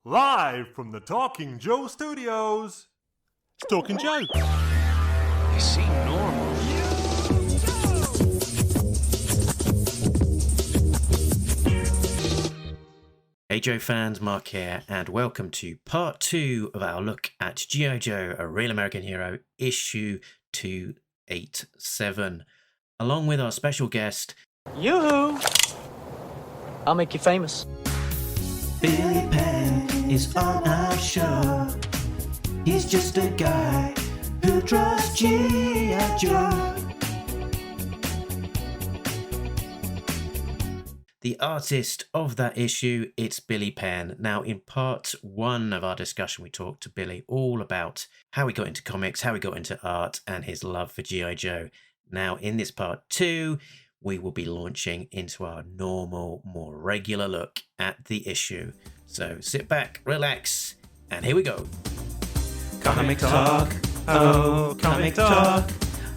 Live from the Talking Joe Studios. It's Talking Joe. You seem normal. Hey Joe fans, Mark here, and welcome to part 2 of our look at G.I. Joe, A Real American Hero, issue 287, along with our special guest, Yoo-hoo! I'll make you famous. Billy Penn is on our show. He's just a guy who draws G.I. Joe. The artist of that issue, it's Billy Penn. Now, in part 1 of our discussion, we talked to Billy all about how he got into comics, how he got into art, and his love for G.I. Joe. Now, in this part 2, we will be launching into our normal, more regular look at the issue. So sit back, relax, and here we go. Comic talk, oh, comic talk.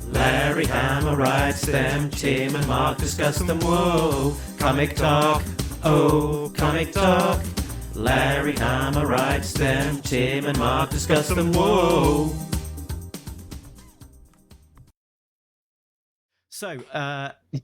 Larry Hama writes them, Tim and Mark discuss them, whoa. Comic talk, oh, comic talk. Larry Hama writes them, Tim and Mark discuss them, whoa. So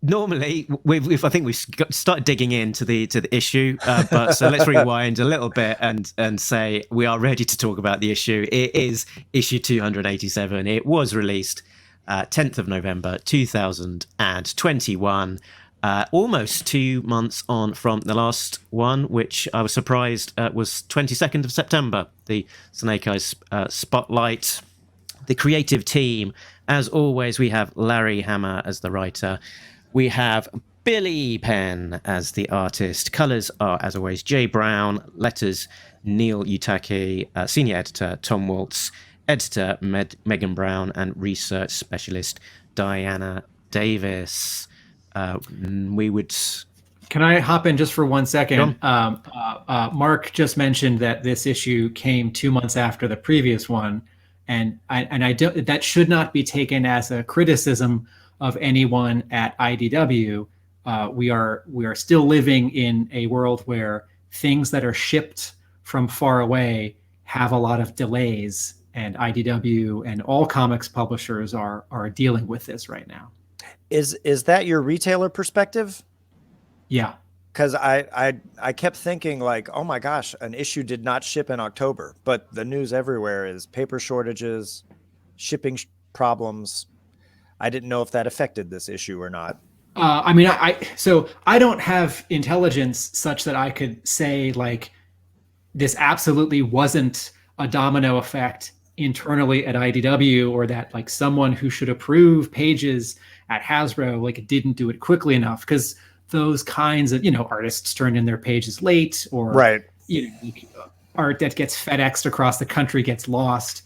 normally, I think we've started digging into the issue, but so let's rewind a little bit and say we are ready to talk about the issue. It is issue 287. It was released 10th of November 2021, almost 2 months on from the last one, which I was surprised was 22nd of September, the Snake Eyes Spotlight. The creative team, as always, we have Larry Hama as the writer. We have Billy Penn as the artist. Colors are, as always, Jay Brown. Letters, Neil Utaki. Senior editor, Tom Waltz. Editor, Megan Brown. And research specialist, Diana Davis. We would... Can I hop in just for 1 second? Mark just mentioned that this issue came 2 months after the previous one. And I don't, that should not be taken as a criticism of anyone at IDW. We are still living in a world where things that are shipped from far away have a lot of delays, and IDW and all comics publishers are dealing with this right now. Is that your retailer perspective? Yeah. Because I kept thinking like, oh my gosh, an issue did not ship in October, but the news everywhere is paper shortages, shipping problems. I didn't know if that affected this issue or not. So I don't have intelligence such that I could say like this absolutely wasn't a domino effect internally at IDW, or that like someone who should approve pages at Hasbro like didn't do it quickly enough, because those kinds of, artists turn in their pages late, or right. Art that gets FedExed across the country gets lost.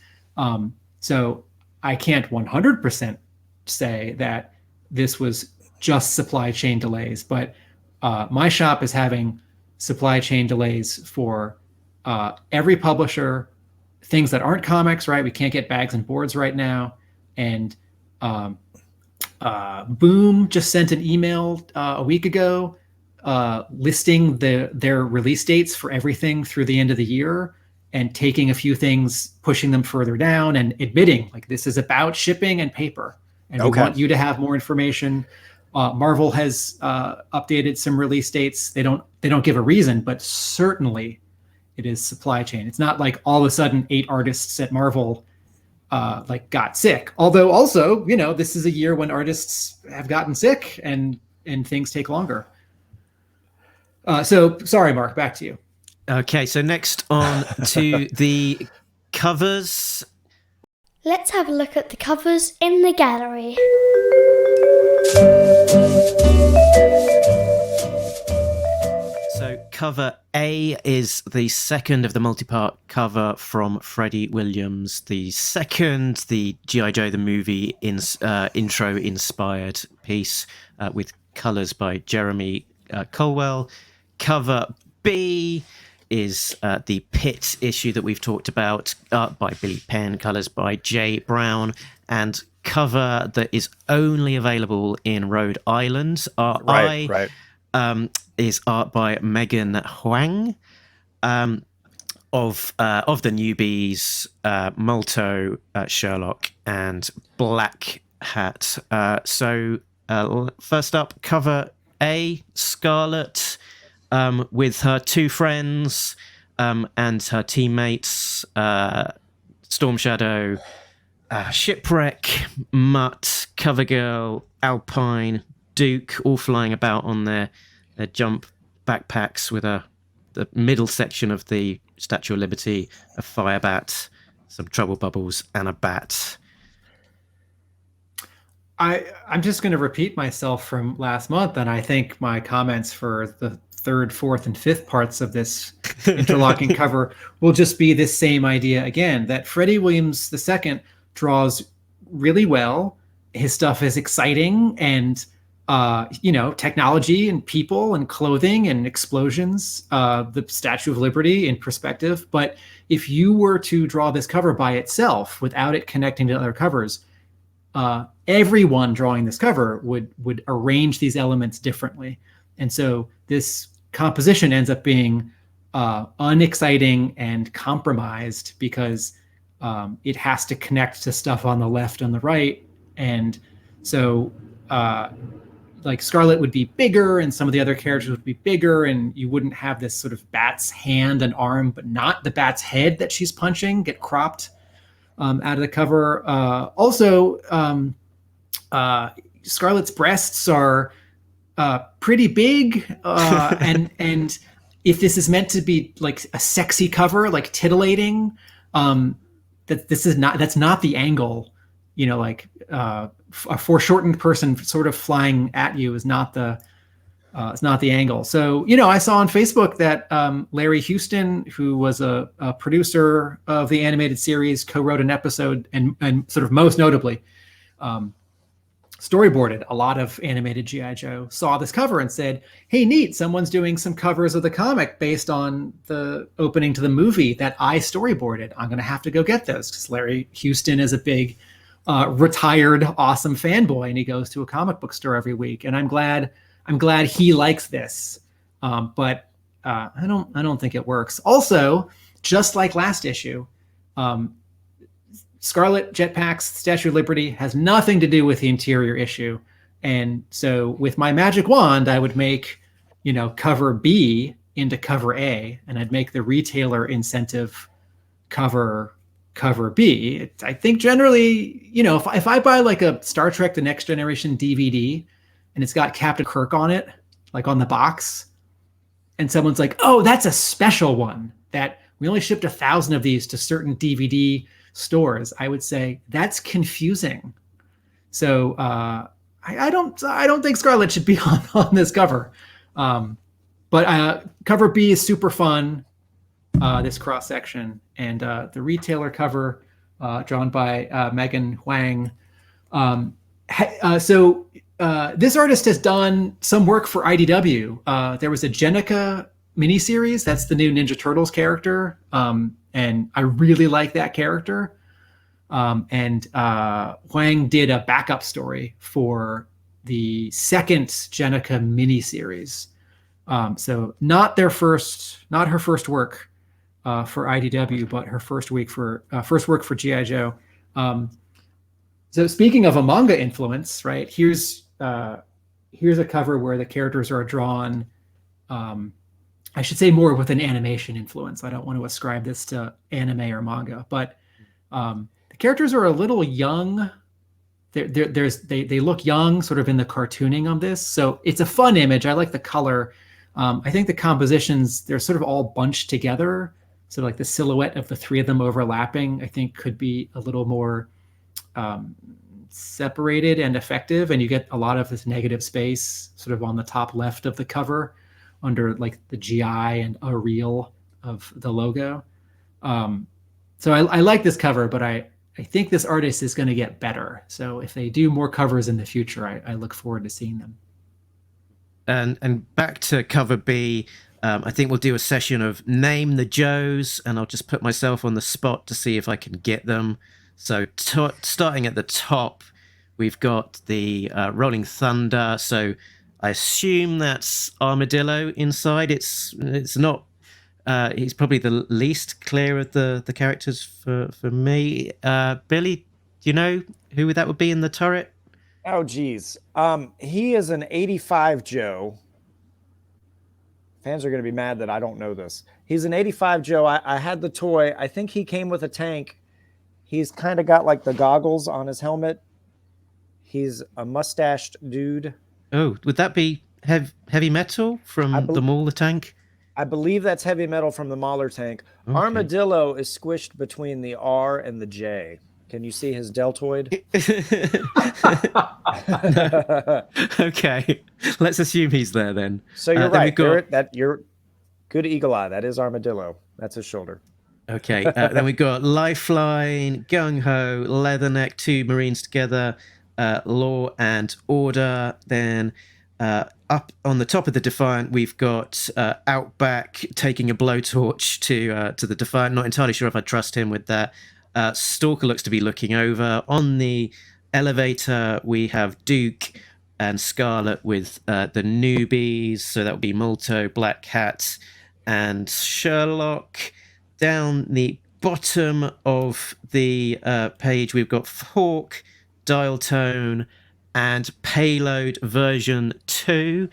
So I can't 100% say that this was just supply chain delays, but my shop is having supply chain delays for every publisher, things that aren't comics, right? We can't get bags and boards right now. And Boom just sent an email a week ago listing their release dates for everything through the end of the year, and taking a few things, pushing them further down, and admitting like this is about shipping and paper, and we want you to have more information. Marvel has updated some release dates. They don't give a reason, but certainly it is supply chain. It's not like all of a sudden 8 artists at Marvel got sick. Although also, this is a year when artists have gotten sick and things take longer. So sorry, Mark, back to you. Okay, so next on to the covers. Let's have a look at the covers in the gallery. So cover A is the second of the multi-part cover from Freddie Williams. The second, the G.I. Joe the movie intro inspired piece with colours by Jeremy Colwell. Cover B is the Pit issue that we've talked about, art by Billy Penn, colours by Jay Brown, and cover that is only available in Rhode Island. Right. Is art by Megan Huang. of the newbies, Molto, Sherlock, and Black Hat. So first up, cover A, Scarlet, with her two friends and her teammates, Storm Shadow, Shipwreck, Mutt, Covergirl, Alpine, Duke, all flying about on their jump backpacks with the middle section of the Statue of Liberty, a fire bat, some trouble bubbles, and a bat. I'm just going to repeat myself from last month, and I think my comments for the third, fourth, and fifth parts of this interlocking cover will just be this same idea again, that Freddie Williams II draws really well. His stuff is exciting, and technology and people and clothing and explosions, the Statue of Liberty in perspective. But if you were to draw this cover by itself without it connecting to other covers, everyone drawing this cover would arrange these elements differently. And so this composition ends up being unexciting and compromised because it has to connect to stuff on the left and the right. And so like Scarlet would be bigger and some of the other characters would be bigger, and you wouldn't have this sort of bat's hand and arm, but not the bat's head that she's punching, get cropped out of the cover. Also, Scarlet's breasts are pretty big, and if this is meant to be like a sexy cover, like titillating, that's not the angle. A foreshortened person sort of flying at you is not the angle. So, I saw on Facebook that Larry Houston, who was a producer of the animated series, co-wrote an episode and sort of most notably storyboarded a lot of animated G.I. Joe, saw this cover and said, hey, neat, someone's doing some covers of the comic based on the opening to the movie that I storyboarded. I'm going to have to go get those because Larry Houston is a big retired awesome fanboy, and he goes to a comic book store every week. And I'm glad he likes this, but I don't think it works. Also, just like last issue, Scarlet Jetpacks Statue of Liberty has nothing to do with the interior issue, and so with my magic wand, I would make cover B into cover A, and I'd make the retailer incentive cover B. I think generally, if I buy like a Star Trek The Next Generation DVD and it's got Captain Kirk on it, like on the box, and someone's like, oh, that's a special one that we only shipped 1,000 of these to certain DVD stores, I would say that's confusing. So I don't think Scarlet should be on this cover. But cover B is super fun, this cross section, and the retailer cover drawn by Megan Huang. So this artist has done some work for IDW. There was a Jenica miniseries. That's the new Ninja Turtles character. And I really like that character. And Huang did a backup story for the second Jenica miniseries. So not her first work for IDW, but her first work for G.I. Joe. So speaking of a manga influence, right? Here's a cover where the characters are drawn. I should say more with an animation influence. I don't want to ascribe this to anime or manga, but the characters are a little young. They look young, sort of in the cartooning on this. So it's a fun image. I like the color. I think the compositions, they're sort of all bunched together. So like the silhouette of the three of them overlapping, I think could be a little more separated and effective. And you get a lot of this negative space sort of on the top left of the cover under like the GI and a reel of the logo. So I like this cover, but I think this artist is going to get better. So if they do more covers in the future, I look forward to seeing them. And back to cover B, I think we'll do a session of Name the Joes, and I'll just put myself on the spot to see if I can get them. So starting at the top, we've got the Rolling Thunder. So I assume that's Armadillo inside. It's not He's probably the least clear of the characters for me. Billy, do you know who that would be in the turret? Oh, geez. He is an 85 Joe. Fans are going to be mad that I don't know this. He's an 85 Joe. I had the toy. I think he came with a tank. He's kind of got like the goggles on his helmet. He's a mustached dude. Oh, would that be heavy metal from the Mauler tank? I believe that's heavy metal from the Mauler tank. Okay. Armadillo is squished between the R and the J. Can you see his deltoid? Okay, let's assume he's there then. So you're right. You're good eagle eye. That is Armadillo. That's his shoulder. Okay, then we've got Lifeline, Gung Ho, Leatherneck, two Marines together, Law and Order. Then up on the top of the Defiant, we've got Outback taking a blowtorch to the Defiant. Not entirely sure if I trust him with that. Stalker looks to be looking over. On the elevator, we have Duke and Scarlet with the newbies. So that would be Multo, Black Hat, and Sherlock. Down the bottom of the page, we've got Hawk, Dial Tone, and Payload version 2,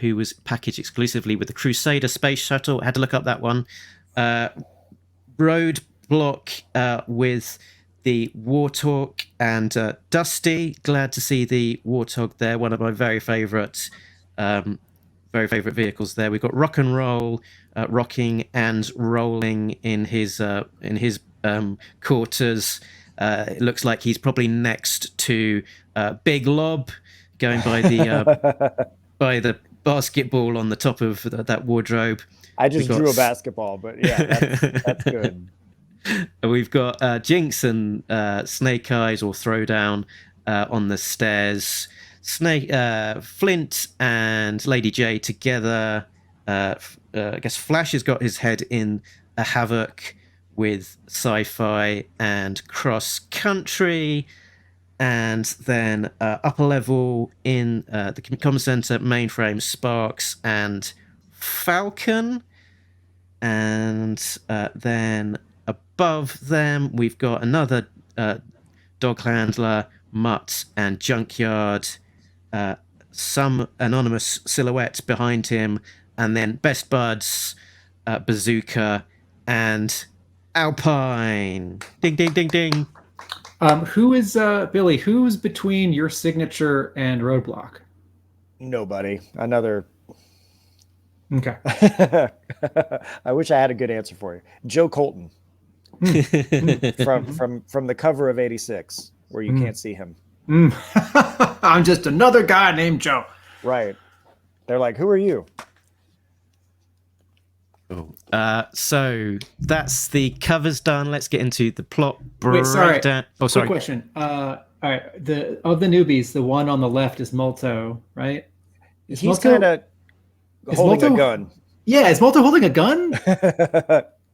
who was packaged exclusively with the Crusader space shuttle. I had to look up that one. Roadblock with the Warthog and Dusty. Glad to see the Warthog there. One of my very favorite vehicles there. We've got Rock and Roll, rocking and rolling in his quarters. It looks like he's probably next to Big Lob, going by the basketball on the top of that wardrobe. I just drew a basketball, but yeah, that's good. We've got Jinx and Snake Eyes or Throwdown on the stairs. Flint and Lady J together. I guess Flash has got his head in a Havoc with Sci-Fi and Cross Country. And then upper level in the comm center, Mainframe, Sparks, and Falcon. And then above them, we've got another Dog Handler, Mutt, and Junkyard. Some anonymous silhouette behind him, and then Best Buds, Bazooka, and Alpine. Ding, ding, ding, ding. Who is Billy? Who's between your signature and Roadblock? Nobody. Another. Okay. I wish I had a good answer for you. Joe Colton. from the cover of '86, where you can't see him. I'm just another guy named Joe. Right. They're like, who are you? So that's the covers done. Let's get into the plot breakdown. Wait, sorry. Oh, sorry. Quick question. All right. Of the newbies, the one on the left is Multo, right? He's kind of holding a gun. Yeah, is Multo holding a gun?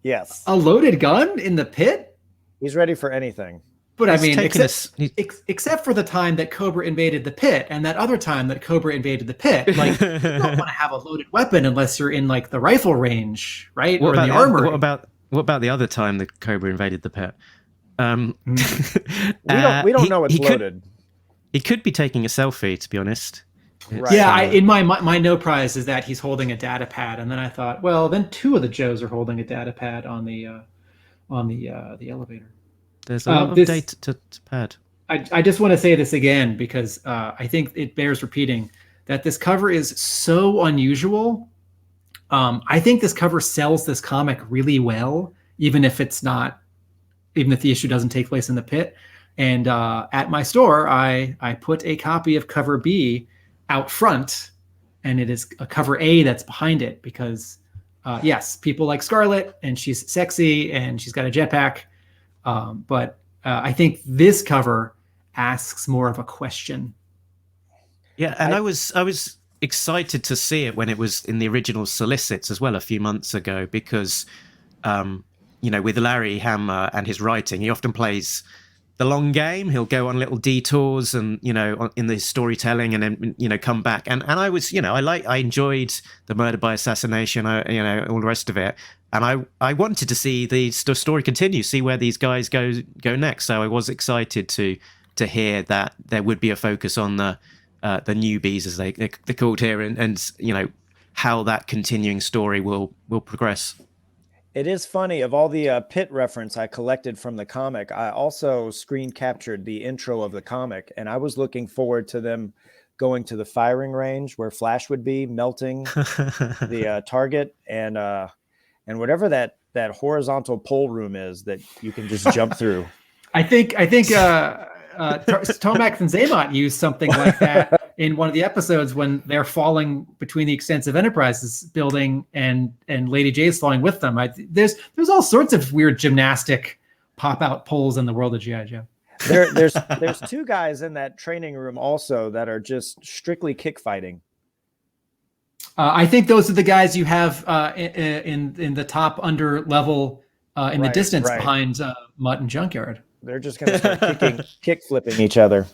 Yes. A loaded gun in the pit? He's ready for anything. But I mean, except for the time that Cobra invaded the pit and that other time that Cobra invaded the pit, like you don't want to have a loaded weapon unless you're in like the rifle range, right? Or in the armory. What about the other time that Cobra invaded the pit? We don't know it's loaded. He could be taking a selfie, to be honest. Right. Yeah, in my no prize is that he's holding a data pad, and then I thought, well, then two of the Joes are holding a data pad on the elevator. There's a lot of data to pad. I just want to say this again because I think it bears repeating that this cover is so unusual. I think this cover sells this comic really well, even if the issue doesn't take place in the pit. And at my store, I put a copy of cover B out front, and it is a cover A that's behind it because, yes, people like Scarlet, and she's sexy, and she's got a jetpack. But I think this cover asks more of a question. Yeah, and I was excited to see it when it was in the original solicits as well a few months ago because, with Larry Hama and his writing, he often plays the long game. He'll go on little detours and, in the storytelling, and then, come back. And I was, I enjoyed the murder by assassination, all the rest of it. And I wanted to see the story continue, see where these guys go next. So I was excited to hear that there would be a focus on the newbies, as they're called here, and how that continuing story will progress. It is funny, of all the pit reference I collected from the comic, I also screen captured the intro of the comic, and I was looking forward to them going to the firing range where Flash would be melting the target, and whatever that horizontal pole room is that you can just jump through. I think Tomax and Zaymot used something like that in one of the episodes when they're falling between the Extensive Enterprises building and Lady J's falling with them. There's all sorts of weird gymnastic pop-out poles in the world of G.I. Joe. There's two guys in that training room also that are just strictly kick fighting. I think those are the guys you have in the top under level in the distance behind Mutt and Junkyard. They're just going to start kick flipping each other.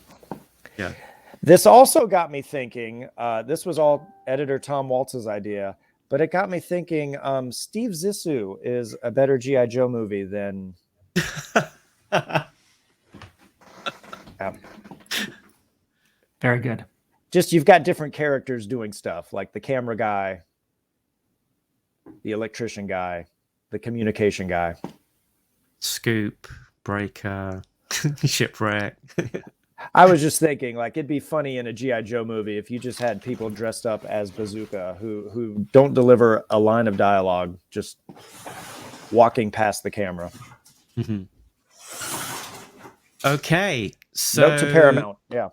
Yeah. This also got me thinking, this was all editor Tom Waltz's idea, but it got me thinking, Steve Zissou is a better G.I. Joe movie than... Very good. Just, you've got different characters doing stuff, like the camera guy, the electrician guy, the communication guy. Scoop, Breaker, Shipwreck. I was just thinking, like, it'd be funny in a G.I. Joe movie if you just had people dressed up as Bazooka who don't deliver a line of dialogue, just walking past the camera. Mm-hmm. Okay, so... Note to Paramount, yeah.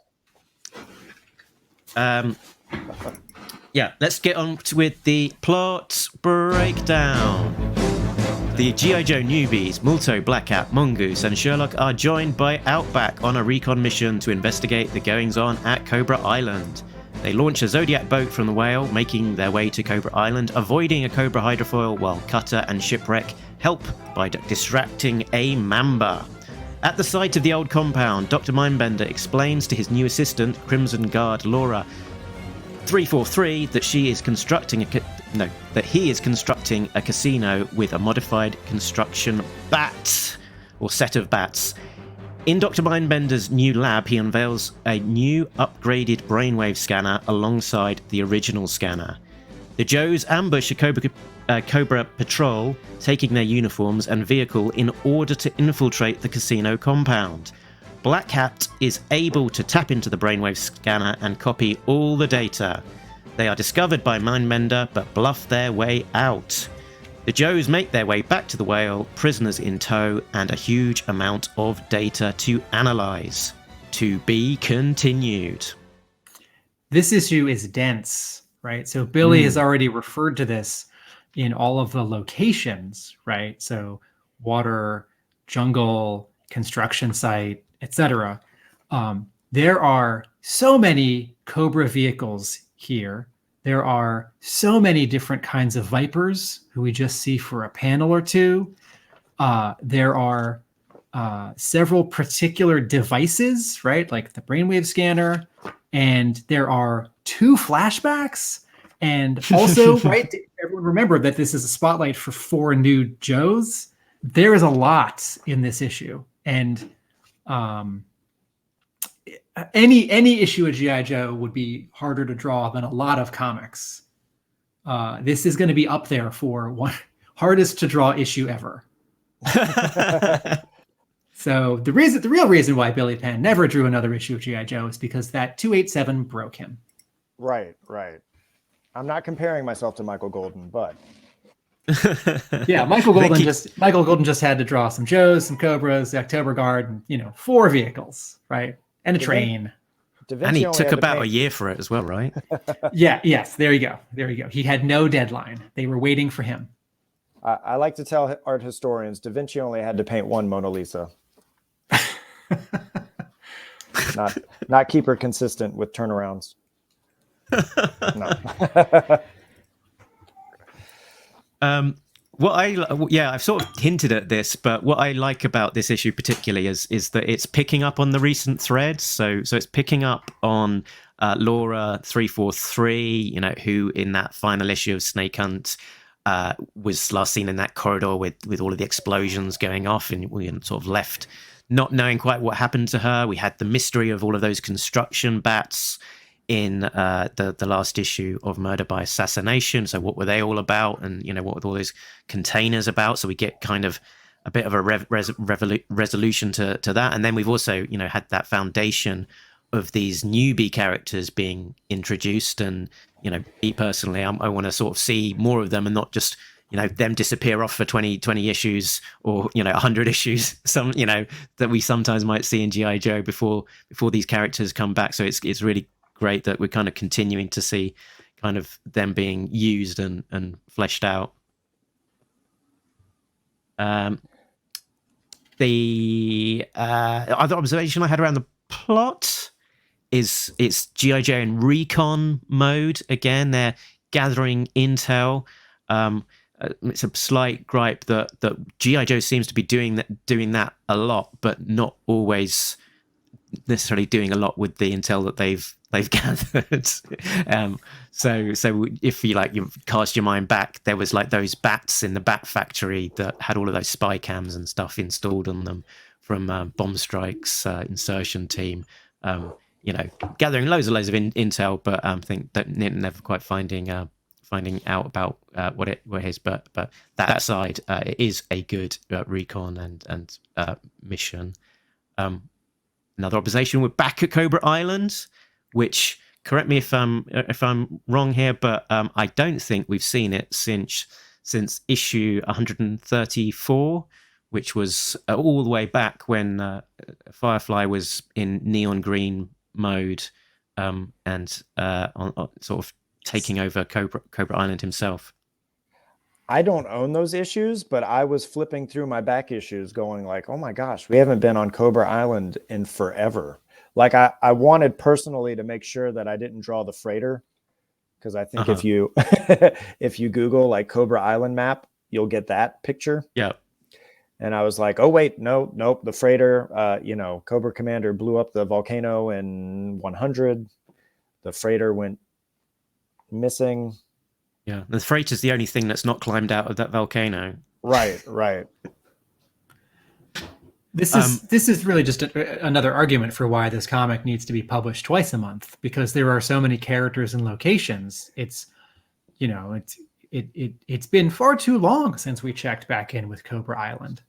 Let's get on with the plot breakdown. The G.I. Joe newbies, Multo, Black Cat, Mongoose, and Sherlock are joined by Outback on a recon mission to investigate the goings-on at Cobra Island. They launch a Zodiac boat from the Whale, making their way to Cobra Island, avoiding a Cobra hydrofoil while Cutter and Shipwreck help by distracting a Mamba. At the site of the old compound, Dr. Mindbender explains to his new assistant, Crimson Guard Laura 343, that he is constructing a casino with a modified construction bat, or set of bats. In Dr. Mindbender's new lab, he unveils a new upgraded brainwave scanner alongside the original scanner. The Joes ambush a Cobra patrol, taking their uniforms and vehicle in order to infiltrate the casino compound. Black Cat is able to tap into the brainwave scanner and copy all the data. They are discovered by Mindbender, but bluff their way out. The Joes make their way back to the Whale, prisoners in tow, and a huge amount of data to analyze. To be continued. This issue is dense, right? So Billy has already referred to this in all of the locations, right? So water, jungle, construction site, etc. There are so many Cobra vehicles here. There are so many different kinds of Vipers who we just see for a panel or two. There are several particular devices, right? Like the brainwave scanner. And there are 2 flashbacks. And also, right, everyone remember that this is a spotlight for 4 new Joes. There is a lot in this issue. And any issue of G.I. Joe would be harder to draw than a lot of comics. This is going to be up there for one hardest to draw issue ever. So the real reason why Billy Penn never drew another issue of G.I. Joe is because that 287 broke him. Right. I'm not comparing myself to Michael Golden, but yeah, Michael Golden just had to draw some Joes, some Cobras, the October Guard, and 4 vehicles, right? And a train. And he took about a year for it as well, right? Yes, there you go. He had no deadline. They were waiting for him. I like to tell art historians, Da Vinci only had to paint 1 Mona Lisa. not keep her consistent with turnarounds. No. I've sort of hinted at this, but what I like about this issue particularly is that it's picking up on the recent threads. So it's picking up on Laura 343, who in that final issue of Snake Hunt was last seen in that corridor with all of the explosions going off, and we were sort of left not knowing quite what happened to her. We had the mystery of all of those construction bats in the last issue of Murder by Assassination. So what were they all about? And, what were all those containers about? So we get kind of a bit of a resolution to that. And then we've also, had that foundation of these newbie characters being introduced. And, me personally, I want to sort of see more of them and not just, them disappear off for 20 issues or, 100 issues, that we sometimes might see in G.I. Joe before these characters come back. So it's really great that we're kind of continuing to see kind of them being used and fleshed out. The other observation I had around the plot is it's G.I. Joe in recon mode. Again, they're gathering intel. It's a slight gripe that G.I. Joe seems to be doing that a lot, but not always necessarily doing a lot with the intel that they've gathered. So if you cast your mind back, there was like those bats in the Bat Factory that had all of those spy cams and stuff installed on them from Bomb Strike's insertion team. Gathering loads of intel, but I think that never quite finding out about what it is. But that side, it is a good recon and mission. Another observation: we're back at Cobra Island, which, correct me if I'm wrong here, but I don't think we've seen it since issue 134, which was all the way back when Firefly was in neon green mode and on sort of taking over Cobra Island himself. I don't own those issues, but I was flipping through my back issues going like, oh my gosh, we haven't been on Cobra Island in forever. Like I wanted personally to make sure that I didn't draw the freighter, because I think if you if you Google like Cobra Island map, you'll get that picture. Yeah. And I was like, oh wait, nope, the freighter, Cobra Commander blew up the volcano in 100. The freighter went missing. Yeah, the freighter's the only thing that's not climbed out of that volcano. Right. This is really just another argument for why this comic needs to be published twice a month, because there are so many characters and locations. It's been far too long since we checked back in with Cobra Island.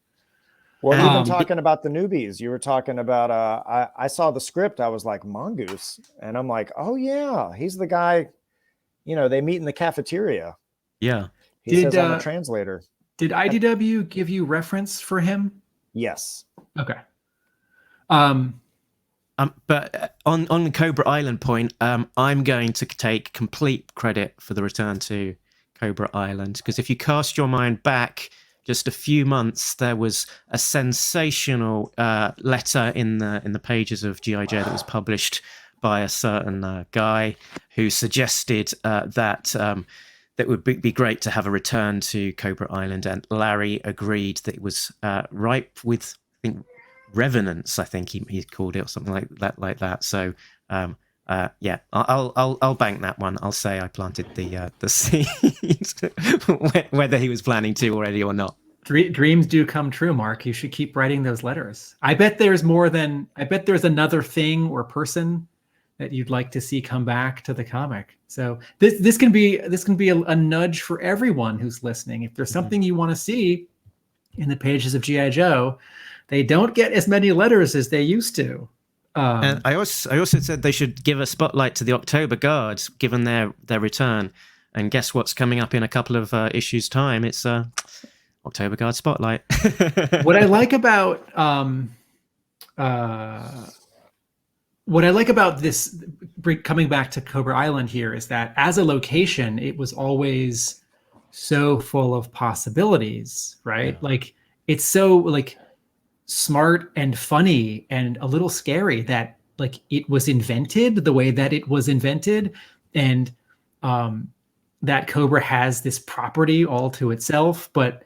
Well, even talking about the newbies, you were talking about. I saw the script. I was like, Mongoose, and I'm like, oh yeah, he's the guy. They meet in the cafeteria. Yeah, he says I'm a translator. Did IDW give you reference for him? Yes. Okay. But on the Cobra Island point, I'm going to take complete credit for the return to Cobra Island, because if you cast your mind back just a few months, there was a sensational letter in the pages of G.I. Joe that was published by a certain guy who suggested that it would be great to have a return to Cobra Island, and Larry agreed that it was ripe with, I think, revenants. I think he called it, or something like that. So yeah, I'll bank that one. I'll say I planted the seed, whether he was planning to already or not. Dreams do come true, Mark. You should keep writing those letters. I bet there's another thing or person that you'd like to see come back to the comic. So this can be a nudge for everyone who's listening. If there's something you want to see in the pages of G.I. Joe, they don't get as many letters as they used to. And I also said they should give a spotlight to the October Guard, given their return. And guess what's coming up in a couple of issues' time? It's October Guard spotlight. What I like about this coming back to Cobra Island here is that as a location, it was always so full of possibilities, right? Yeah. Like it's so like smart and funny and a little scary that like it was invented the way that it was invented. And that Cobra has this property all to itself, but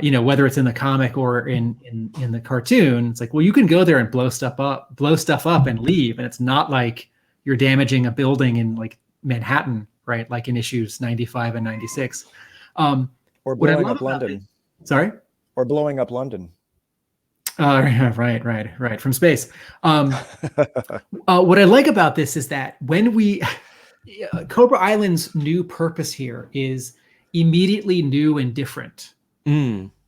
you know, whether it's in the comic or in the cartoon, it's like, well, you can go there and blow stuff up and leave, and it's not like you're damaging a building in like Manhattan, right? Like in issues 95 and 96. Or blowing up London. Sorry? Or blowing up London. Right. From space. What I like about this is that when Cobra Island's new purpose here is immediately new and different.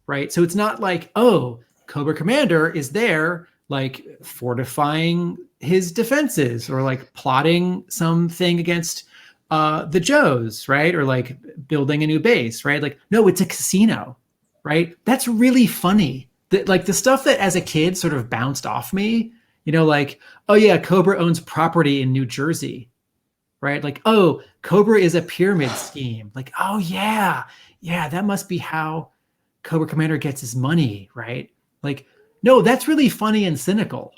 Right? So it's not like, oh, Cobra Commander is there like fortifying his defenses or like plotting something against the Joes, right? Or like building a new base, right? Like, no, it's a casino, right? That's really funny. Like the stuff that as a kid sort of bounced off me, you know, like, oh yeah, Cobra owns property in New Jersey, right? Like, oh, Cobra is a pyramid scheme. Like, oh yeah, that must be how Cobra Commander gets his money, right? Like, no, that's really funny and cynical.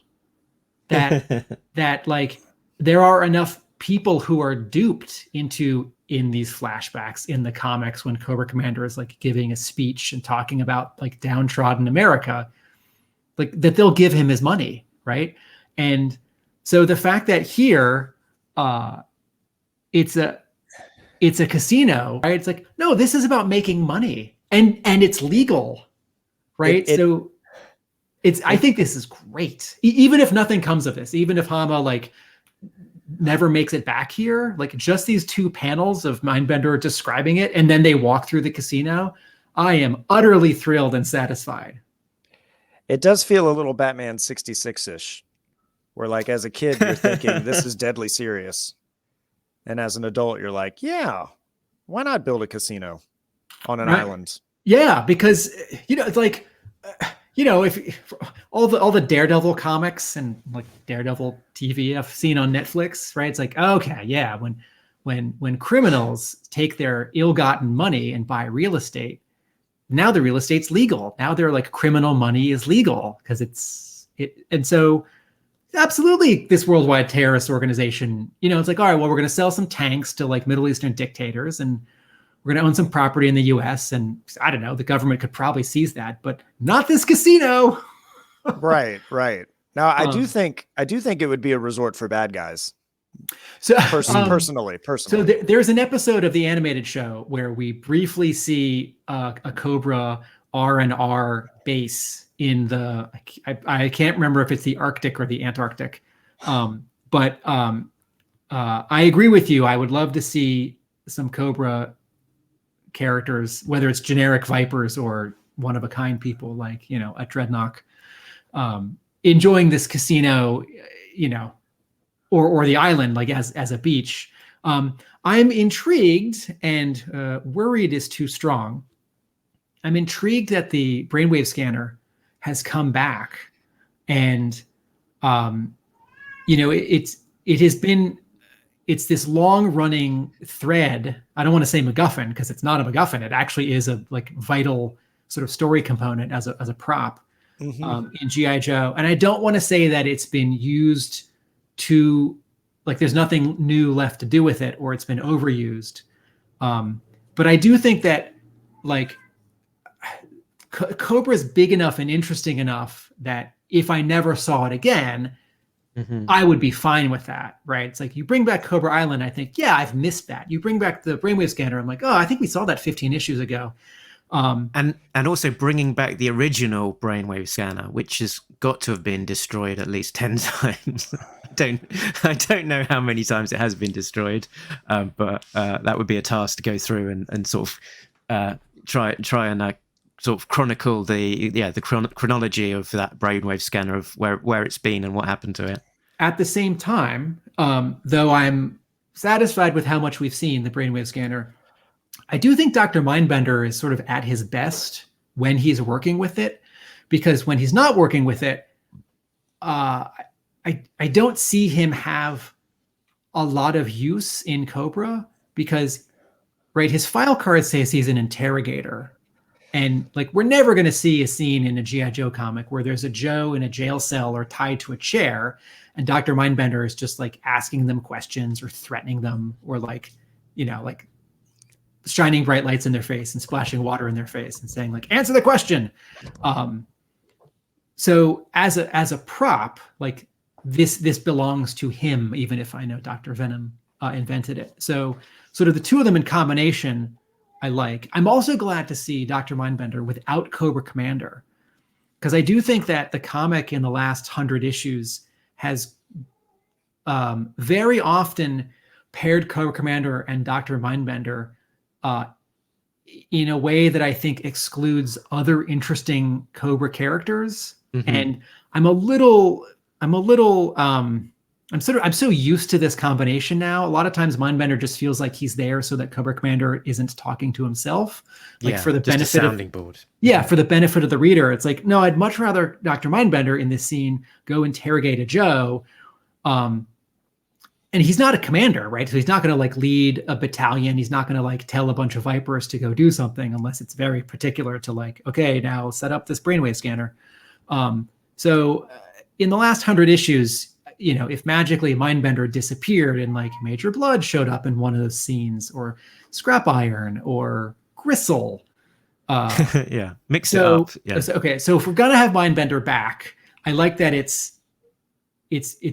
That like there are enough people who are duped in these flashbacks in the comics when Cobra Commander is like giving a speech and talking about like downtrodden America, like that they'll give him his money, right? And so the fact that here it's a casino, right? It's like, no, this is about making money. And it's legal, right? I think this is great. Even if nothing comes of this, even if Hama like never makes it back here, like just these 2 panels of Mindbender describing it, and then they walk through the casino, I am utterly thrilled and satisfied. It does feel a little Batman 66-ish, where like as a kid, you're thinking this is deadly serious. And as an adult, you're like, yeah, why not build a casino on an island? Yeah, because you know, it's like you know, if all the Daredevil comics and like Daredevil TV I've seen on Netflix, right? It's like, okay, yeah, when criminals take their ill-gotten money and buy real estate, now the real estate's legal. Now their like criminal money is legal because and so absolutely this worldwide terrorist organization, you know, it's like, all right, well, we're going to sell some tanks to like Middle Eastern dictators and we're going to own some property in the US. And I don't know, the government could probably seize that, but not this casino. Right. Now, I do think it would be a resort for bad guys. So personally. So there's an episode of the animated show where we briefly see a Cobra R&R base in the, I can't remember if it's the Arctic or the Antarctic. But I agree with you. I would love to see some Cobra characters, whether it's generic Vipers or one-of-a-kind people like, you know, a Dreadnought, enjoying this casino, you know, or the island, like as a beach. I'm intrigued, and worried is too strong. I'm intrigued that the brainwave scanner has come back, and you know, it's this long-running thread. I don't want to say MacGuffin because it's not a MacGuffin. It actually is a like vital sort of story component as a prop in G.I. Joe. And I don't want to say that it's been used to like there's nothing new left to do with it or it's been overused. But I do think that like Cobra is big enough and interesting enough that if I never saw it again, I would be fine with that, right? It's like you bring back Cobra Island, I think, yeah, I've missed that. You bring back the brainwave scanner, I'm like, oh, I think we saw that 15 issues ago. And also bringing back the original brainwave scanner, which has got to have been destroyed at least 10 times. I don't know how many times it has been destroyed, but that would be a task to go through and sort of try and sort of chronicle the chronology of that brainwave scanner of where it's been and what happened to it. At the same time, though I'm satisfied with how much we've seen the brainwave scanner, I do think Dr. Mindbender is sort of at his best when he's working with it, because when he's not working with it, I don't see him have a lot of use in Cobra because, right, his file card says he's an interrogator. And like, we're never going to see a scene in a G.I. Joe comic where there's a Joe in a jail cell or tied to a chair and Dr. Mindbender is just like asking them questions or threatening them or like, you know, like shining bright lights in their face and splashing water in their face and saying like, answer the question. So as a prop, like this belongs to him, even if I know Dr. Venom invented it. So sort of the two of them in combination, I like. I'm also glad to see Dr. Mindbender without Cobra Commander, because I do think that the comic in the last 100 issues has very often paired Cobra Commander and Dr. Mindbender in a way that I think excludes other interesting Cobra characters. Mm-hmm. And I'm so used to this combination now. A lot of times Mindbender just feels like he's there so that Cobra Commander isn't talking to himself. Like for the benefit a sounding board. Yeah, for the benefit of the reader. It's like, no, I'd much rather Dr. Mindbender in this scene go interrogate a Joe. And he's not a commander, right? So he's not going to like lead a battalion. He's not going to like tell a bunch of Vipers to go do something unless it's very particular to like, okay, now set up this brainwave scanner. So in the last 100 issues, you know, if magically Mindbender disappeared and like Major Blood showed up in one of those scenes, or Scrap Iron or Gristle. Mix it up. Yeah. So if we're going to have Mindbender back, I like that it's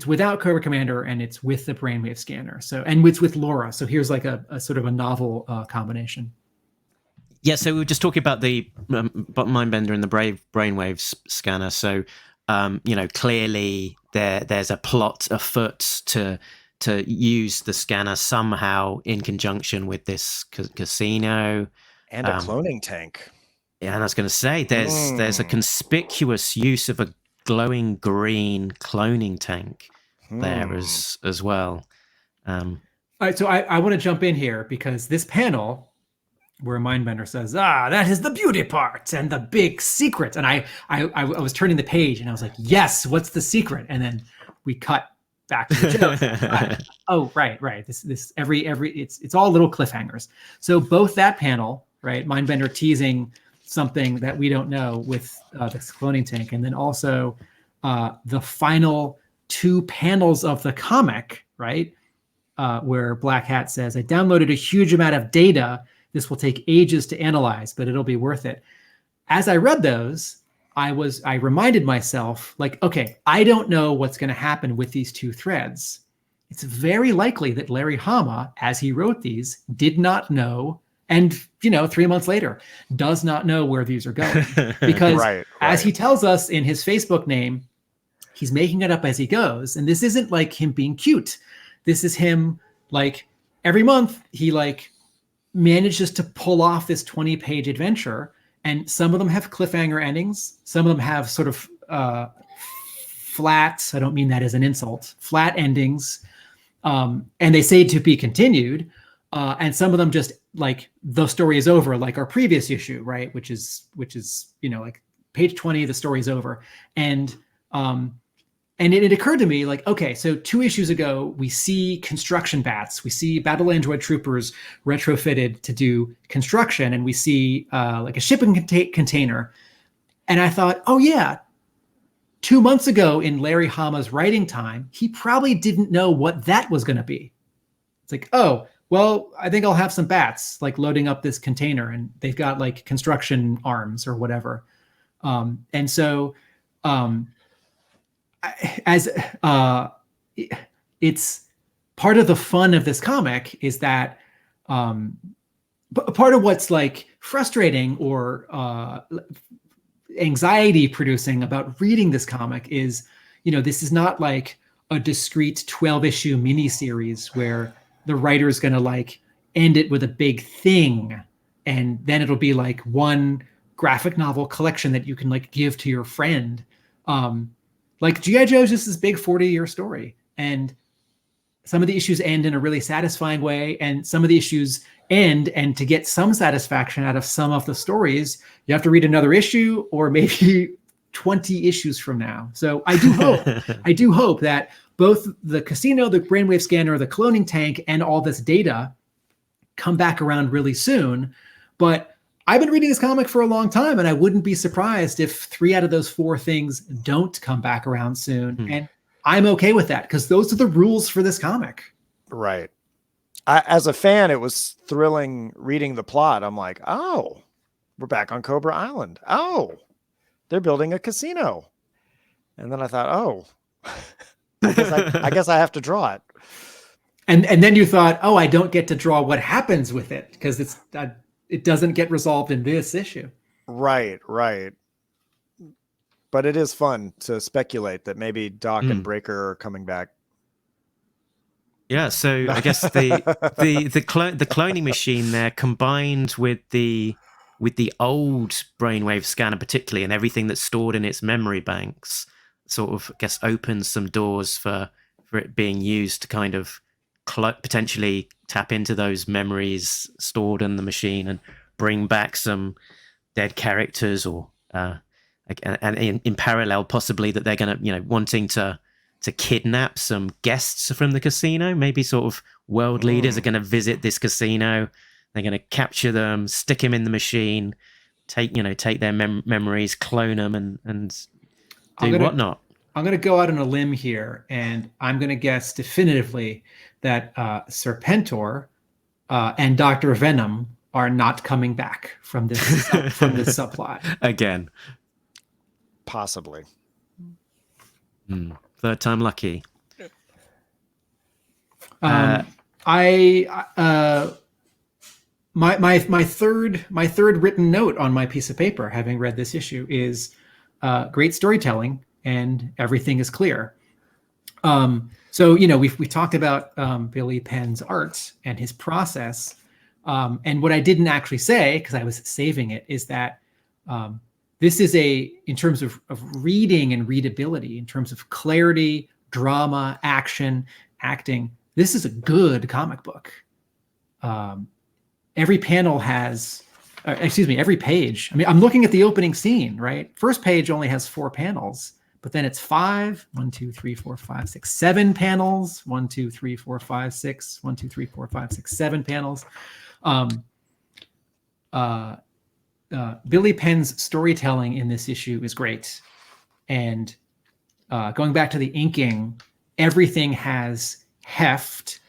without Cobra Commander and it's with the brainwave scanner. So, and it's with Laura. So here's like a sort of a novel combination. Yeah. So we were just talking about the Mindbender and the brainwave scanner. So, clearly there's a plot afoot to use the scanner somehow in conjunction with this casino and a cloning tank. Yeah, and I was going to say there's a conspicuous use of a glowing green cloning tank there as well. All right, so I want to jump in here because this panel where Mindbender says, that is the beauty part and the big secret. And I was turning the page and I was like, yes, what's the secret? And then we cut back to the joke. Right. This it's all little cliffhangers. So both that panel, right, Mindbender teasing something that we don't know with this cloning tank, and then also the final two panels of the comic, right, where Black Hat says, I downloaded a huge amount of data. This will take ages to analyze, but it'll be worth it. As I read those, I reminded myself, like, okay, I don't know what's going to happen with these two threads. It's very likely that Larry Hama, as he wrote these, did not know, and 3 months later, does not know where these are going. Because as he tells us in his Facebook name, he's making it up as he goes. And this isn't like him being cute. This is him, like, every month he like manages to pull off this 20-page adventure. And some of them have cliffhanger endings. Some of them have sort of flat, I don't mean that as an insult, flat endings. And they say to be continued. And some of them just like the story is over, like our previous issue, right? Which is like page 20, the story is over. And it occurred to me, like, okay, so 2 issues ago, we see construction bats. We see battle android troopers retrofitted to do construction, and we see like a shipping container. And I thought, oh yeah, 2 months ago in Larry Hama's writing time, he probably didn't know what that was going to be. It's like, oh, well, I think I'll have some bats like loading up this container, and they've got like construction arms or whatever. And so it's part of the fun of this comic is that part of what's like frustrating or anxiety producing about reading this comic is, this is not like a discrete 12-issue miniseries where the writer's going to like end it with a big thing. And then it'll be like one graphic novel collection that you can like give to your friend. Like G.I. Joe's just this big 40-year story. And some of the issues end in a really satisfying way. And some of the issues end, and to get some satisfaction out of some of the stories, you have to read another issue or maybe 20 issues from now. So I do hope that both the casino, the brainwave scanner, the cloning tank, and all this data come back around really soon. But I've been reading this comic for a long time, and I wouldn't be surprised if 3 out of those 4 things don't come back around soon. And I'm okay with that because those are the rules for this comic. Right. as a fan, it was thrilling reading the plot. I'm like, oh, we're back on Cobra Island. Oh, they're building a casino. And then I thought, oh, I guess I have to draw it. And then you thought, oh, I don't get to draw what happens with it because it doesn't get resolved in this issue. Right. But it is fun to speculate that maybe Doc and Breaker are coming back. Yeah, so I guess the cloning machine there, combined with the old brainwave scanner particularly, and everything that's stored in its memory banks, sort of, I guess, opens some doors for it being used to kind of potentially tap into those memories stored in the machine and bring back some dead characters, or and in parallel, possibly that they're going to, wanting to kidnap some guests from the casino. Maybe sort of world leaders are going to visit this casino. They're going to capture them, stick them in the machine, take their memories, clone them, and do whatnot. I'm going to go out on a limb here, and I'm going to guess definitively that Serpentor and Dr. Venom are not coming back from this subplot again. Possibly. Third time lucky. My third written note on my piece of paper, having read this issue, is great storytelling and everything is clear. So we talked about Billy Penn's art and his process, and what I didn't actually say because I was saving it is that this is in terms of reading and readability, in terms of clarity, drama, action, acting, this is a good comic book. Every panel has, every page. I mean, I'm looking at the opening scene, right? First page only has 4 panels, but then it's 5, 1, 2, 3, 4, 5, 6, 7 panels. 1, 2, 3, 4, 5, 6, 1, 2, 3, 4, 5, 6, 7 panels. Billy Penn's storytelling in this issue is great. And going back to the inking, everything has heft.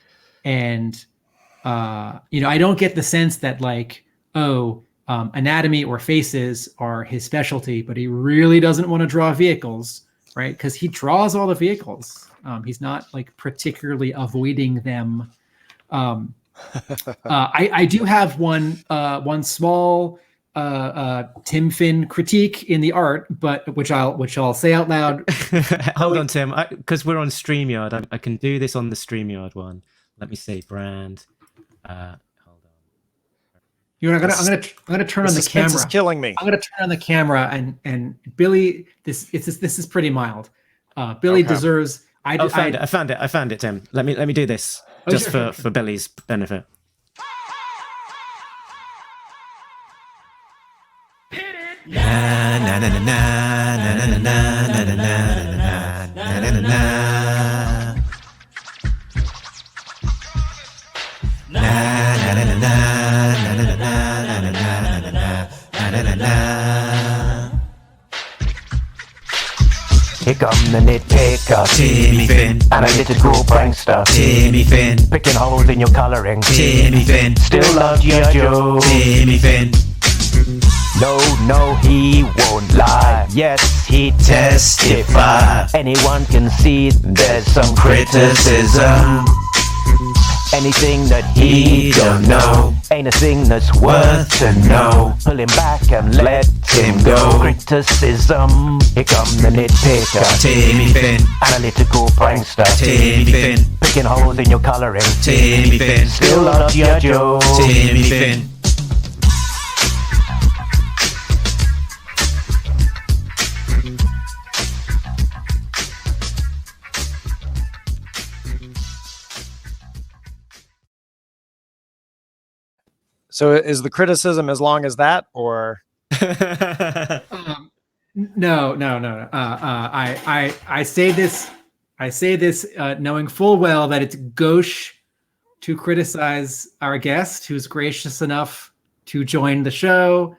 And, I don't get the sense that anatomy or faces are his specialty, but he really doesn't want to draw vehicles, right? Because he draws all the vehicles. He's not particularly avoiding them. I do have one small Tim Finn critique in the art, but which I'll say out loud. Hold on, Tim, because we're on StreamYard. I can do this on the StreamYard one. Let me see, brand. Hold on. I'm gonna turn on the camera. Is killing me. I'm gonna turn on the camera and Billy. This is pretty mild. Billy deserves. I found it, Tim. Let me do this just for Billy's benefit. Na na na na na na na na na na na na na na. Here come the nitpicker, Timmy Finn, analytical prankster, Timmy Finn, picking holes in your colouring, Timmy Finn, still love G.I. Joe, Timmy Finn. No, he won't lie. Yes, he Testify. Anyone can see there's some criticism. Anything that he don't know ain't a thing that's worth to know. Pull him back and let him go. Criticism. Here come the nitpicker, Timmy Finn, analytical prankster, Timmy Finn, picking holes in your colouring, Timmy Finn, still love G.I. Joe, Timmy Finn. So is the criticism as long as that, or? No. I say this knowing full well that it's gauche to criticize our guest, who's gracious enough to join the show,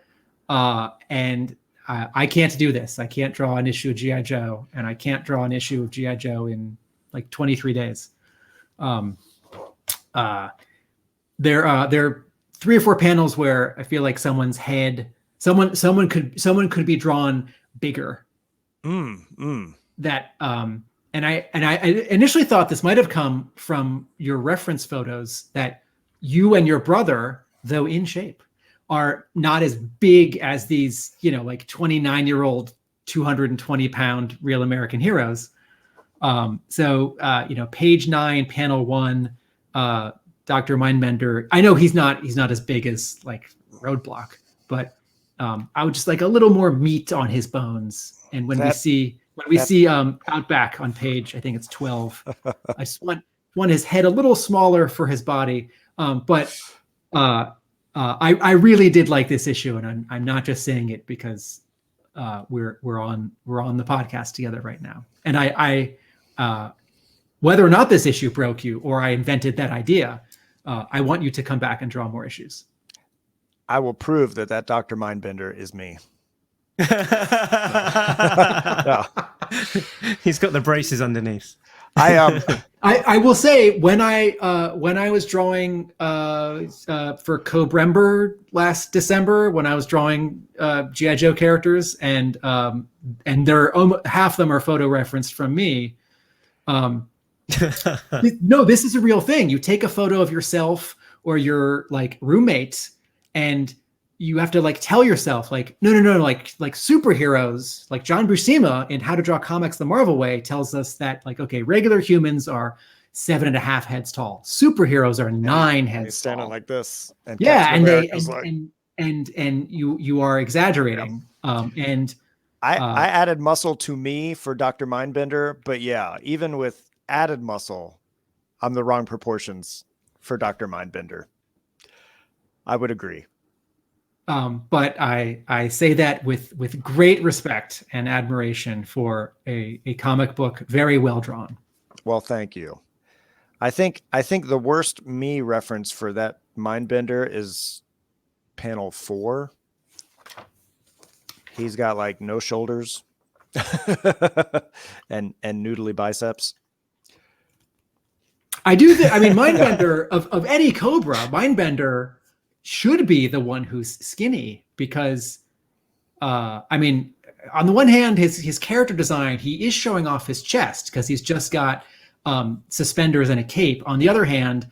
and I can't do this. I can't draw an issue of G.I. Joe, and I can't draw an issue of G.I. Joe in 23 days. there are 3 or 4 panels where I feel like someone's head, someone could be drawn bigger. That and I initially thought this might have come from your reference photos, that you and your brother, though in shape, are not as big as these, like 29-year-old, 220-pound real American heroes. So page 9, panel 1, Dr. Mindbender. I know he's not as big as like Roadblock, but I would just like a little more meat on his bones. And when we see Outback on page, I think it's 12, I just want his head a little smaller for his body. But I really did like this issue, and I'm not just saying it because we're on the podcast together right now. And I whether or not this issue broke you or I invented that idea, I want you to come back and draw more issues. I will prove that Dr. Mindbender is me. No. He's got the braces underneath. I will say when I was drawing for Cobrember last December, when I was drawing G.I. Joe characters, and they're half of them are photo referenced from me. No, this is a real thing. You take a photo of yourself or your like roommate, and you have to like tell yourself like, no, like superheroes, like John Buscema in How to Draw Comics the Marvel Way tells us that like, okay, regular humans are 7.5 heads tall. Superheroes are 9 heads standing tall. like this. And yeah, and you are exaggerating. Yeah. I added muscle to me for Dr. Mindbender, but yeah, even with added muscle, I'm the wrong proportions for Dr. Mindbender. I would agree. But I say that with great respect and admiration for a comic book very well drawn. Well, thank you. I think the worst me reference for that Mindbender is panel 4. He's got like no shoulders and noodly biceps. I mean, Mindbender of any Cobra, Mindbender should be the one who's skinny because, I mean, on the one hand, his character design, he is showing off his chest because he's just got suspenders and a cape. On the other hand,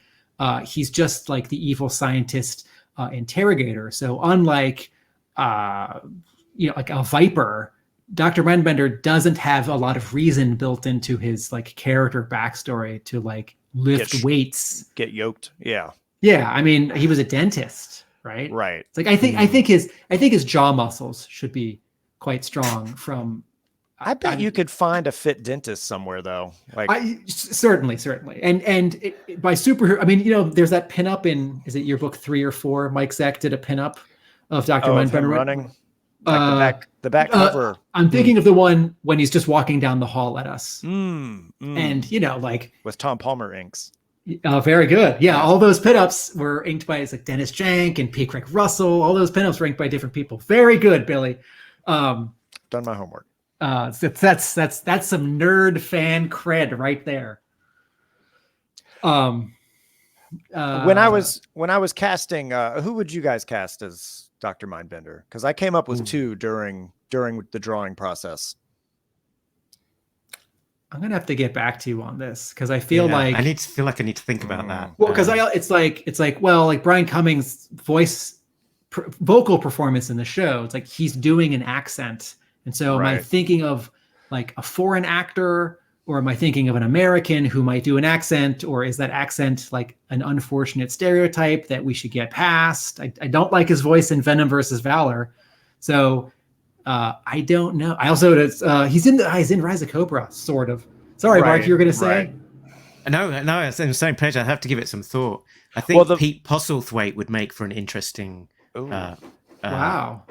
he's just like the evil scientist interrogator. So unlike, like a Viper, Dr. Mindbender doesn't have a lot of reason built into his like character backstory to like lift weights, get yoked. Yeah. Yeah, I mean, he was a dentist, right? Right. It's like I think his jaw muscles should be quite strong. From I bet you could find a fit dentist somewhere, though. Like certainly, and by superhero, I mean there's that pinup in is it your book 3 or 4? Mike Zeck did a pinup of Dr. Mindbender running. Like the back cover. I'm thinking of the one when he's just walking down the hall at us, and like with Tom Palmer inks. Very good. Yeah, all those pinups were inked by like Dennis Jank and P. Craig Russell. All those pinups were inked by different people. Very good, Billy. Done my homework. That's some nerd fan cred right there. When I was casting, who would you guys cast as Dr. Mindbender? Because I came up with 2 during the drawing process. I'm gonna have to get back to you on this because I feel like I need to think about that. Well, because it's like Brian Cummings' vocal performance in the show. It's like he's doing an accent, and so am I thinking of like a foreign actor, or am I thinking of an American who might do an accent, or is that accent like an unfortunate stereotype that we should get past? I don't like his voice in Venom versus Valor, so. I don't know. I also he's in Rise of Cobra, sort of. Sorry, Mark, you were going to say? No, it's in the same page. I have to give it some thought. I think Pete Postlethwaite would make for an interesting. Wow. Dr.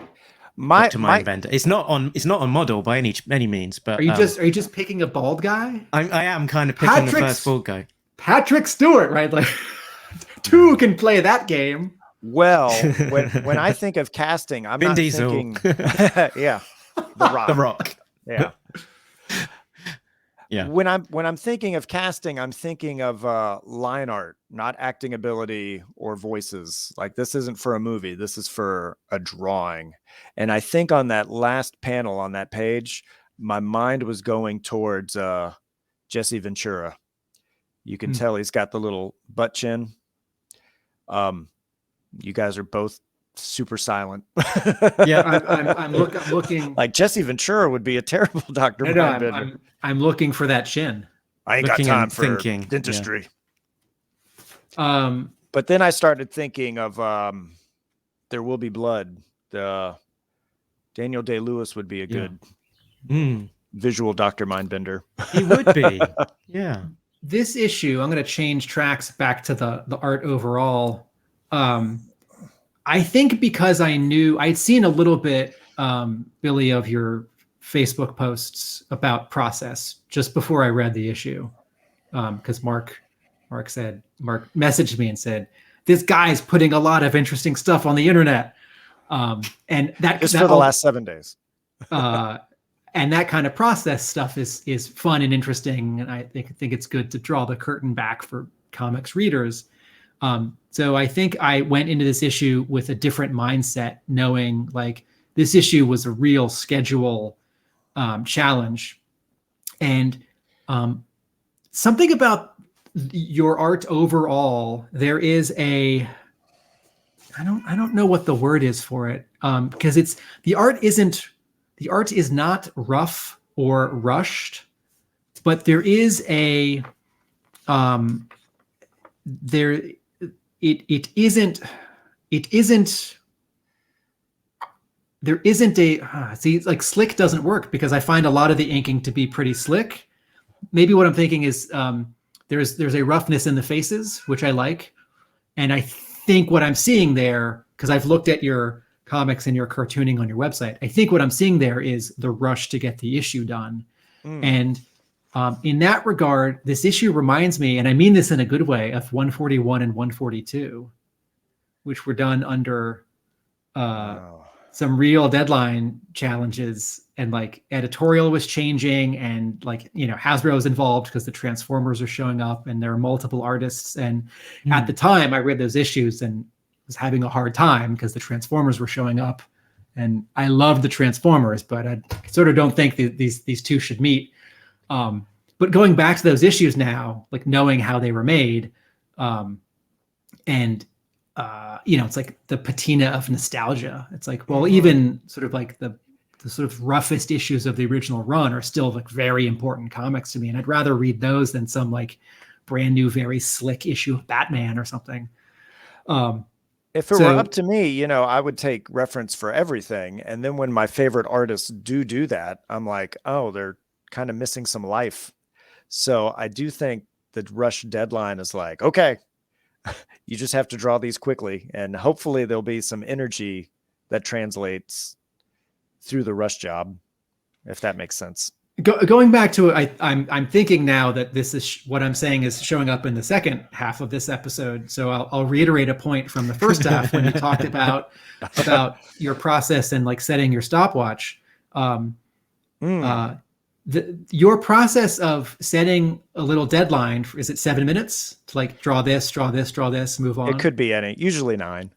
Mindbender. It's not on model by any means, but are you just picking a bald guy? I am kind of picking the first bald guy. Patrick Stewart, right? Like 2 can play that game. Well, when I think of casting, I'm not thinking, yeah, The Rock. The Rock. Yeah. Yeah. When I'm thinking of casting, I'm thinking of line art, not acting ability or voices. Like, this isn't for a movie. This is for a drawing. And I think on that last panel on that page, my mind was going towards Jesse Ventura. You can tell he's got the little butt chin. You guys are both super silent. Yeah, I'm looking. Like, Jesse Ventura would be a terrible Dr. Mindbender. I'm looking for that chin. I ain't got looking time and for thinking, dentistry. Yeah. But then I started thinking of There Will Be Blood. Daniel Day-Lewis would be a good visual Dr. Mindbender. He would be. Yeah. This issue, I'm going to change tracks back to the art overall. I think because I'd seen a little bit, Billy, of your Facebook posts about process just before I read the issue. Because Mark messaged me and said, this guy's putting a lot of interesting stuff on the internet. And that just for the last 7 days. And that kind of process stuff is fun and interesting. And I think it's good to draw the curtain back for comics readers. So I think I went into this issue with a different mindset, knowing like this issue was a real schedule challenge. And something about your art overall, there is I don't know what the word is for it, because the art is not rough or rushed, but there is a there isn't a see, like, slick doesn't work because I find a lot of the inking to be pretty slick. Maybe what I'm thinking is there's a roughness in the faces, which I like. And I think what I'm seeing there, because I've looked at your comics and your cartooning on your website, I think what I'm seeing there is the rush to get the issue done. And in that regard, this issue reminds me, and I mean this in a good way, of 141 and 142, which were done under some real deadline challenges, and like editorial was changing, and like, Hasbro was involved because the Transformers are showing up and there are multiple artists. And at the time I read those issues and was having a hard time because the Transformers were showing up, and I love the Transformers, but I sort of don't think these two should meet. But going back to those issues now, like knowing how they were made, it's like the patina of nostalgia. It's like, well, even sort of like the sort of roughest issues of the original run are still like very important comics to me. And I'd rather read those than some like brand new, very slick issue of Batman or something. If it were up to me, I would take reference for everything. And then when my favorite artists do that, I'm like, oh, they're kind of missing some life. So I do think the rush deadline is like, okay, you just have to draw these quickly, and hopefully there'll be some energy that translates through the rush job, if that makes sense. Going back to it, I'm thinking now that this is what I'm saying is showing up in the second half of this episode. So I'll reiterate a point from the first half when you talked about your process and like setting your stopwatch. Your process of setting a little deadline, is it 7 minutes to like draw this, move on? It could be usually 9.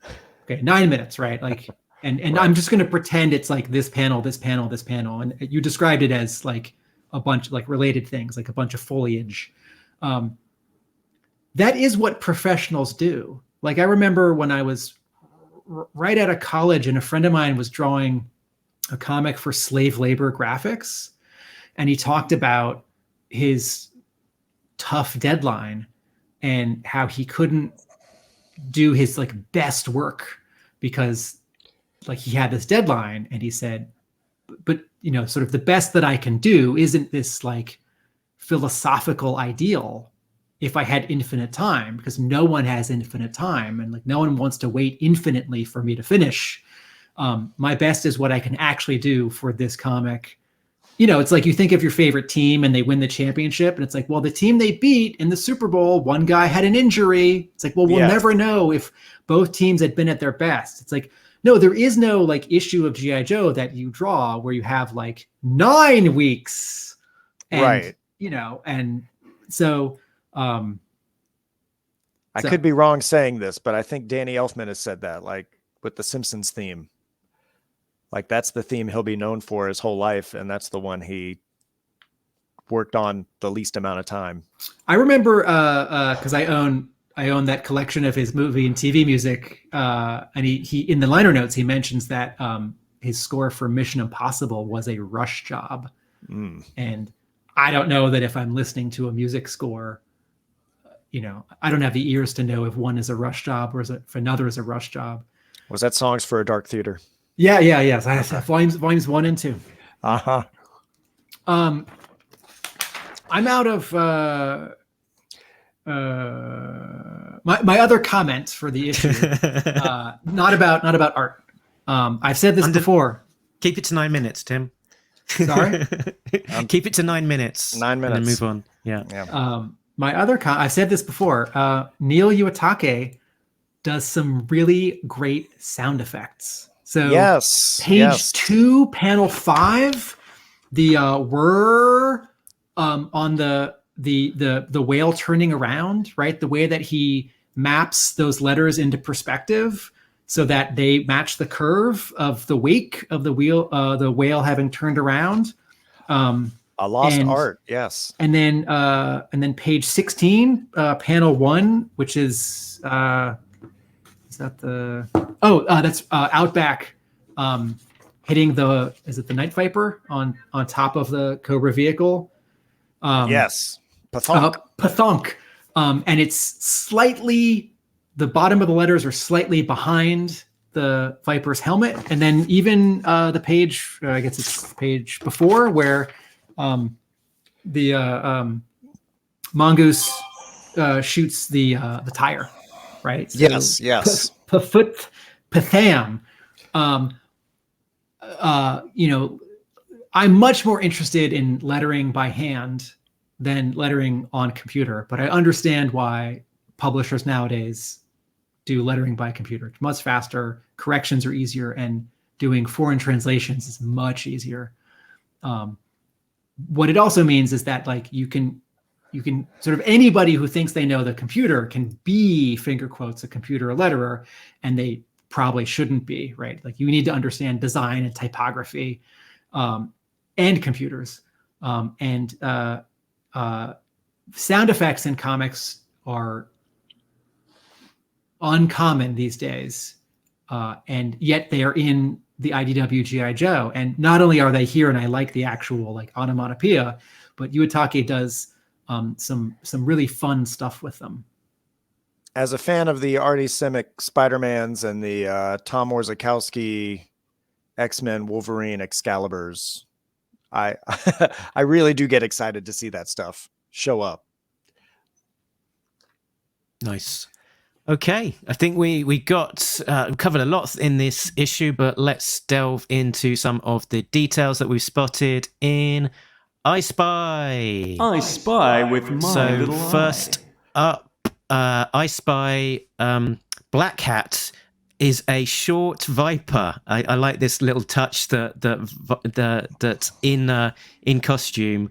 Okay, 9 minutes, right? Like, and right. I'm just going to pretend it's like this panel. And you described it as like a bunch of like related things, like a bunch of foliage. That is what professionals do. Like, I remember when I was right out of college and a friend of mine was drawing a comic for slave labor graphics. And he talked about his tough deadline and how he couldn't do his like best work because like he had this deadline. And he said, but sort of the best that I can do isn't this like philosophical ideal if I had infinite time, because no one has infinite time, and like no one wants to wait infinitely for me to finish. My best is what I can actually do for this comic. It's like you think of your favorite team and they win the championship, and it's like, well, the team they beat in the Super Bowl, one guy had an injury. It's like, well, we'll never know if both teams had been at their best. It's like, no, there is no like issue of G.I. Joe that you draw where you have like 9 weeks. And right. and so I could be wrong saying this, but I think Danny Elfman has said that, like with the Simpsons theme. Like that's the theme he'll be known for his whole life, and that's the one he worked on the least amount of time. I remember because I own that collection of his movie and TV music, and he in the liner notes he mentions that his score for Mission Impossible was a rush job, and I don't know that if I'm listening to a music score, I don't have the ears to know if one is a rush job or if another is a rush job. Was that Songs for a Dark Theater? Yes. I have volumes 1 and 2. Uh-huh. I'm out of my other comments for the issue. Not about art. I've said this before. Keep it to 9 minutes, Tim. Sorry? Keep it to 9 minutes. 9 minutes. And then move on. Yeah. My other I've said this before. Neil Iwatake does some really great sound effects. So page 2, panel 5, the whir on the whale turning around, right? The way that he maps those letters into perspective so that they match the curve of the wake of the whale having turned around. A lost art, yes. And then page 16, panel 1, which is that's Outback hitting the Night Viper on top of the Cobra vehicle. Yes, Pathonk. And it's slightly, the bottom of the letters are slightly behind the Viper's helmet, and then even the page, I guess it's page before, where the mongoose shoots the tire, right? So yes. Patham. I'm much more interested in lettering by hand than lettering on computer, but I understand why publishers nowadays do lettering by computer. It's much faster, corrections are easier, and doing foreign translations is much easier. What it also means is that like you can sort of, anybody who thinks they know the computer can be, finger quotes, a computer letterer, and they probably shouldn't be, right? Like you need to understand design and typography and computers. Sound effects in comics are uncommon these days, and yet they are in the IDW G.I. Joe. And not only are they here, and I like the actual like onomatopoeia, but Iwatake does some really fun stuff with them. As a fan of the Artie Simek Spider-Mans and the Tom Warzakowski X-Men Wolverine Excaliburs, I I really do get excited to see that stuff show up. Nice. Okay, I think we got covered a lot in this issue, but let's delve into some of the details that we've spotted in I Spy. I spy with my little eye. First up, I Spy Black Hat is a short viper. I like this little touch that in costume.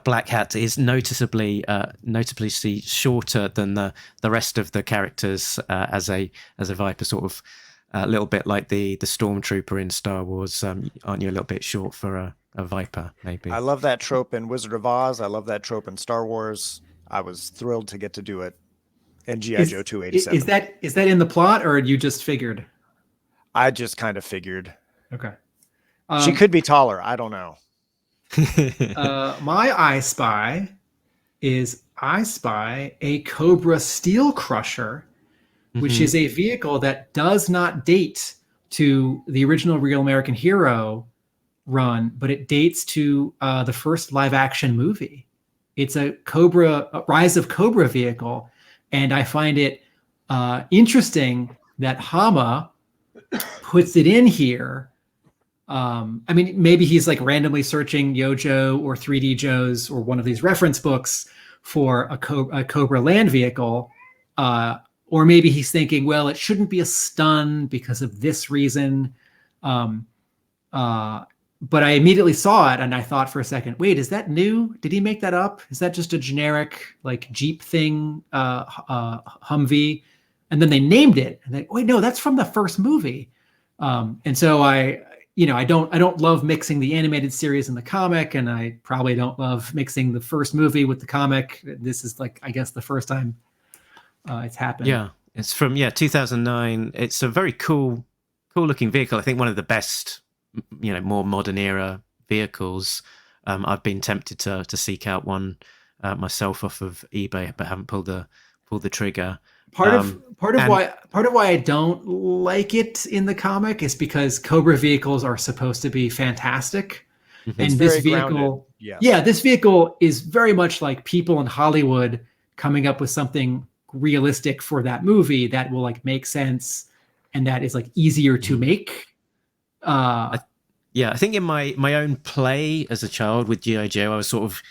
Black Hat is noticeably shorter than the rest of the characters as a viper, sort of a little bit like the stormtrooper in Star Wars. Aren't you a little bit short for a viper? Maybe. I love that trope in Wizard of Oz. I love that trope in Star Wars. I was thrilled to get to do it in G.I. Joe 287. Is that in the plot, or you just figured? I just kind of figured. Okay. She could be taller. I don't know. My I Spy is I Spy a Cobra Steel Crusher, which is a vehicle that does not date to the original Real American Hero run, but it dates to the first live action movie. It's a Rise of Cobra vehicle, and I find it interesting that Hama puts it in here. I mean, maybe he's like randomly searching Yojo or 3D Joe's or one of these reference books for a Cobra land vehicle. Or maybe he's thinking, well, it shouldn't be a stun because of this reason. but I immediately saw it and I thought for a second, wait, is that new? Did he make that up? Is that just a generic like Jeep thing, Humvee? And then they named it, and they, wait, no, that's from the first movie. And so I don't love mixing the animated series and the comic, and I probably don't love mixing the first movie with the comic. This is like, I guess, the first time it's happened. Yeah, it's from 2009. It's a very cool looking vehicle. I think one of the best, more modern era vehicles. I've been tempted to seek out one myself off of eBay, but haven't pulled the trigger. Part of why I don't like it in the comic is because Cobra vehicles are supposed to be fantastic, and this vehicle, this vehicle is very much like people in Hollywood coming up with something realistic for that movie that will like make sense and that is like easier to make. I think in my own play as a child with G.I. Joe, I was sort of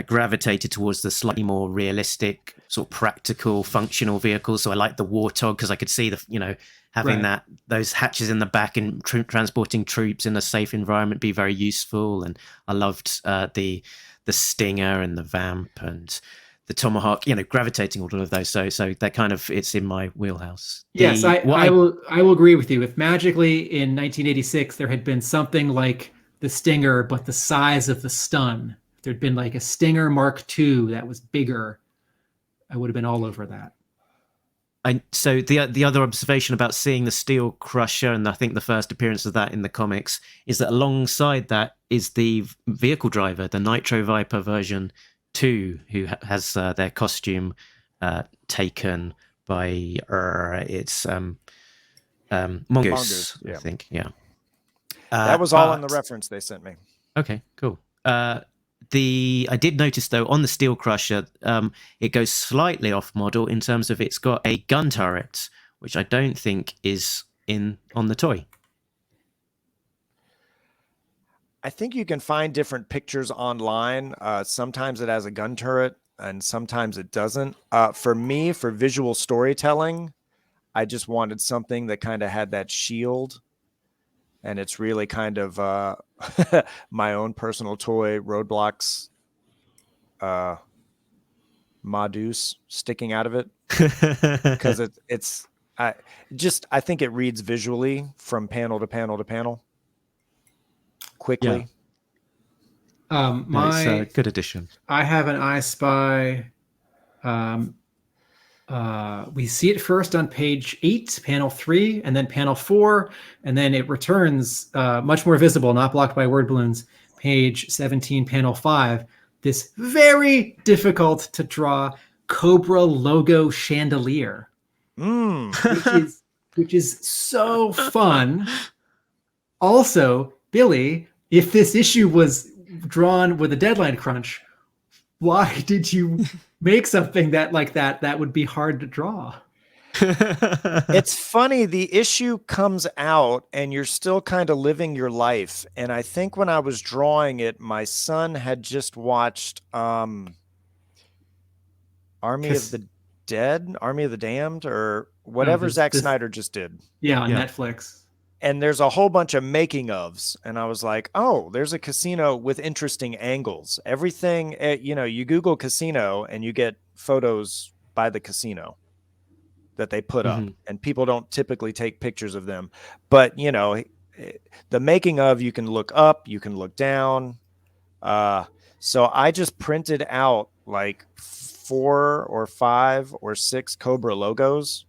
gravitated towards the slightly more realistic, sort of practical, functional vehicles. So I liked the Warthog because I could see having those hatches in the back and transporting troops in a safe environment be very useful. And I loved the Stinger and the Vamp and the Tomahawk. Gravitating all of those. So that kind of, it's in my wheelhouse. Yes, I will agree with you. If magically in 1986 there had been something like the Stinger, but the size of the Stun. If there'd been like a Stinger Mark II that was bigger, I would have been all over that. So the other observation about seeing the Steel Crusher, and I think the first appearance of that in the comics, is that alongside that is the vehicle driver, the Nitro Viper version 2, who has their costume taken by Mongoose, yeah. I think. Yeah. That was all in the reference they sent me. Okay, cool. I did notice though on the Steel Crusher, it goes slightly off model in terms of it's got a gun turret, which I don't think is on the toy. I think you can find different pictures online. Sometimes it has a gun turret and sometimes it doesn't. For me, for visual storytelling, I just wanted something that kind of had that shield. And it's really kind of my own personal toy, Roadblock's Madeus sticking out of it. Because I think it reads visually from panel to panel to panel quickly. Yeah. It's a good addition. I have an I Spy. We see it first on page 8, panel 3, and then panel 4, and then it returns much more visible, not blocked by word balloons, page 17, panel 5. This very difficult to draw Cobra logo chandelier, which is so fun. Also, Billy, if this issue was drawn with a deadline crunch, why did you make something that would be hard to draw? It's funny. The issue comes out and you're still kind of living your life. And I think when I was drawing it, my son had just watched Army of the Damned, or whatever Zack Snyder just did. Yeah, on Netflix. And there's a whole bunch of making ofs. And I was like, oh, there's a casino with interesting angles. Everything, you Google casino and you get photos by the casino that they put up. And people don't typically take pictures of them. But, the making of, you can look up, you can look down. So I just printed out like 4 or 5 or 6 Cobra logos,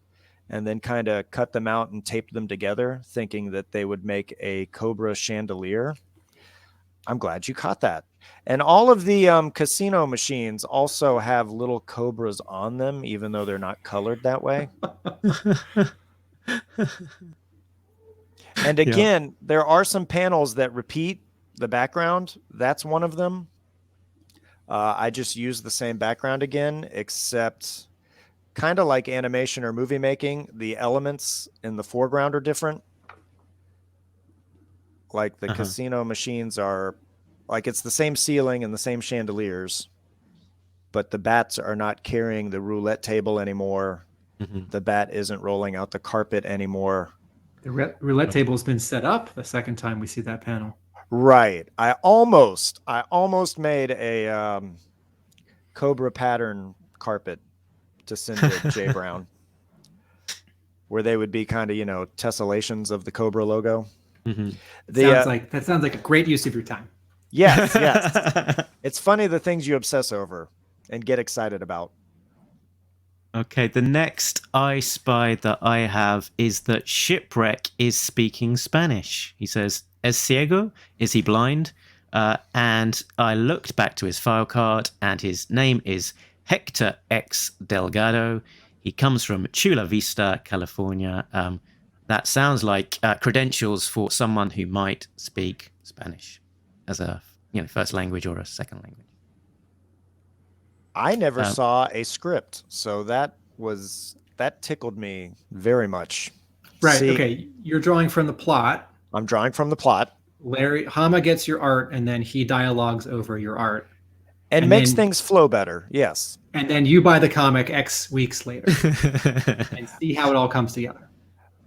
and then kind of cut them out and taped them together, thinking that they would make a Cobra chandelier. I'm glad you caught that. And all of the casino machines also have little cobras on them, even though they're not colored that way. And again, there are some panels that repeat the background. That's one of them. I just used the same background again, except kind of like animation or movie making, the elements in the foreground are different. Like the casino machines are like, it's the same ceiling and the same chandeliers, but the bats are not carrying the roulette table anymore. The bat isn't rolling out the carpet anymore. The roulette table has been set up the second time we see that panel. Right. I almost made a Cobra pattern carpet to send to Jay Brown, where they would be kind of, tessellations of the Cobra logo. Mm-hmm. That sounds like a great use of your time. Yes, yes. It's funny the things you obsess over and get excited about. Okay, the next I Spy that I have is that Shipwreck is speaking Spanish. He says, "Es ciego?" Is he blind? And I looked back to his file card, and his name is Hector X Delgado. He comes from Chula Vista, California. That sounds like credentials for someone who might speak Spanish as a first language or a second language. I never saw a script, so that tickled me very much. Right. See, Okay. You're drawing from the plot. I'm drawing from the plot. Hama gets your art, and then he dialogues over your art. And makes things flow better, yes. And then you buy the comic X weeks later and see how it all comes together.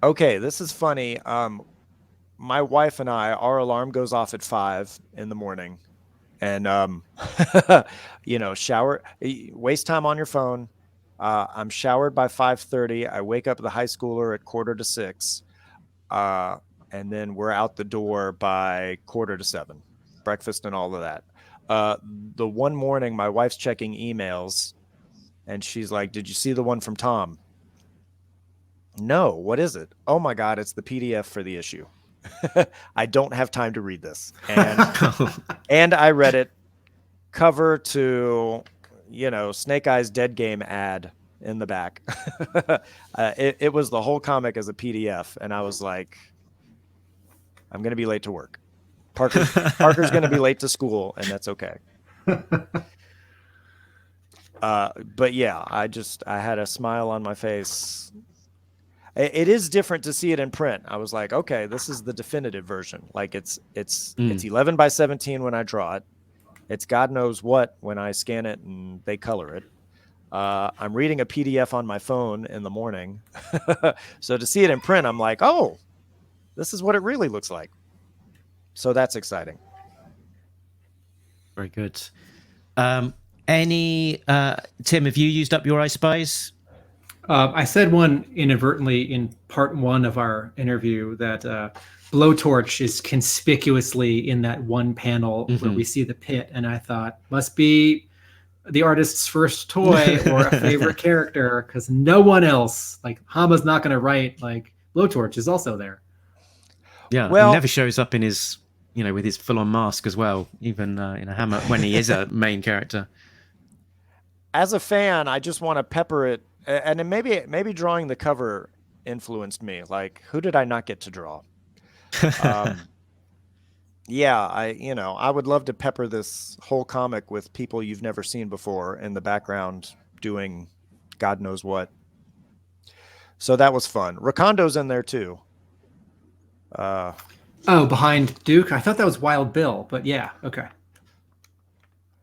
Okay, this is funny. My wife and our alarm goes off at 5 in the morning. And, shower, waste time on your phone. I'm showered by 5:30. I wake up the high schooler at 5:45. And then we're out the door by 6:45, breakfast and all of that. The one morning my wife's checking emails and she's like, "Did you see the one from Tom?" "No, what is it?" "Oh my God, it's the PDF for the issue." I don't have time to read this. And I read it cover to, Snake Eyes Dead Game ad in the back. It was the whole comic as a PDF. And I was like, I'm going to be late to work. Parker's going to be late to school, and that's okay. But yeah, I had a smile on my face. It is different to see it in print. I was like, okay, this is the definitive version. Like it's 11 by 17 when I draw it. It's God knows what when I scan it and they color it. I'm reading a PDF on my phone in the morning. So to see it in print, I'm like, oh, this is what it really looks like. So that's exciting. Very good. Tim, have you used up your I Spies? I said one inadvertently in part 1 of our interview that Blowtorch is conspicuously in that one panel where we see the pit, and I thought must be the artist's first toy or a favorite character, because no one else, like Hama's not going to write like Blowtorch is also there. Yeah, well, he never shows up in his, with his full-on mask as well, even in a Hama when he is a main character. As a fan, I just want to pepper it. And then maybe drawing the cover influenced me. Like, who did I not get to draw? Yeah, I would love to pepper this whole comic with people you've never seen before in the background doing God knows what. So that was fun. Rakondo's in there too. Behind Duke? I thought that was Wild Bill, but yeah, okay.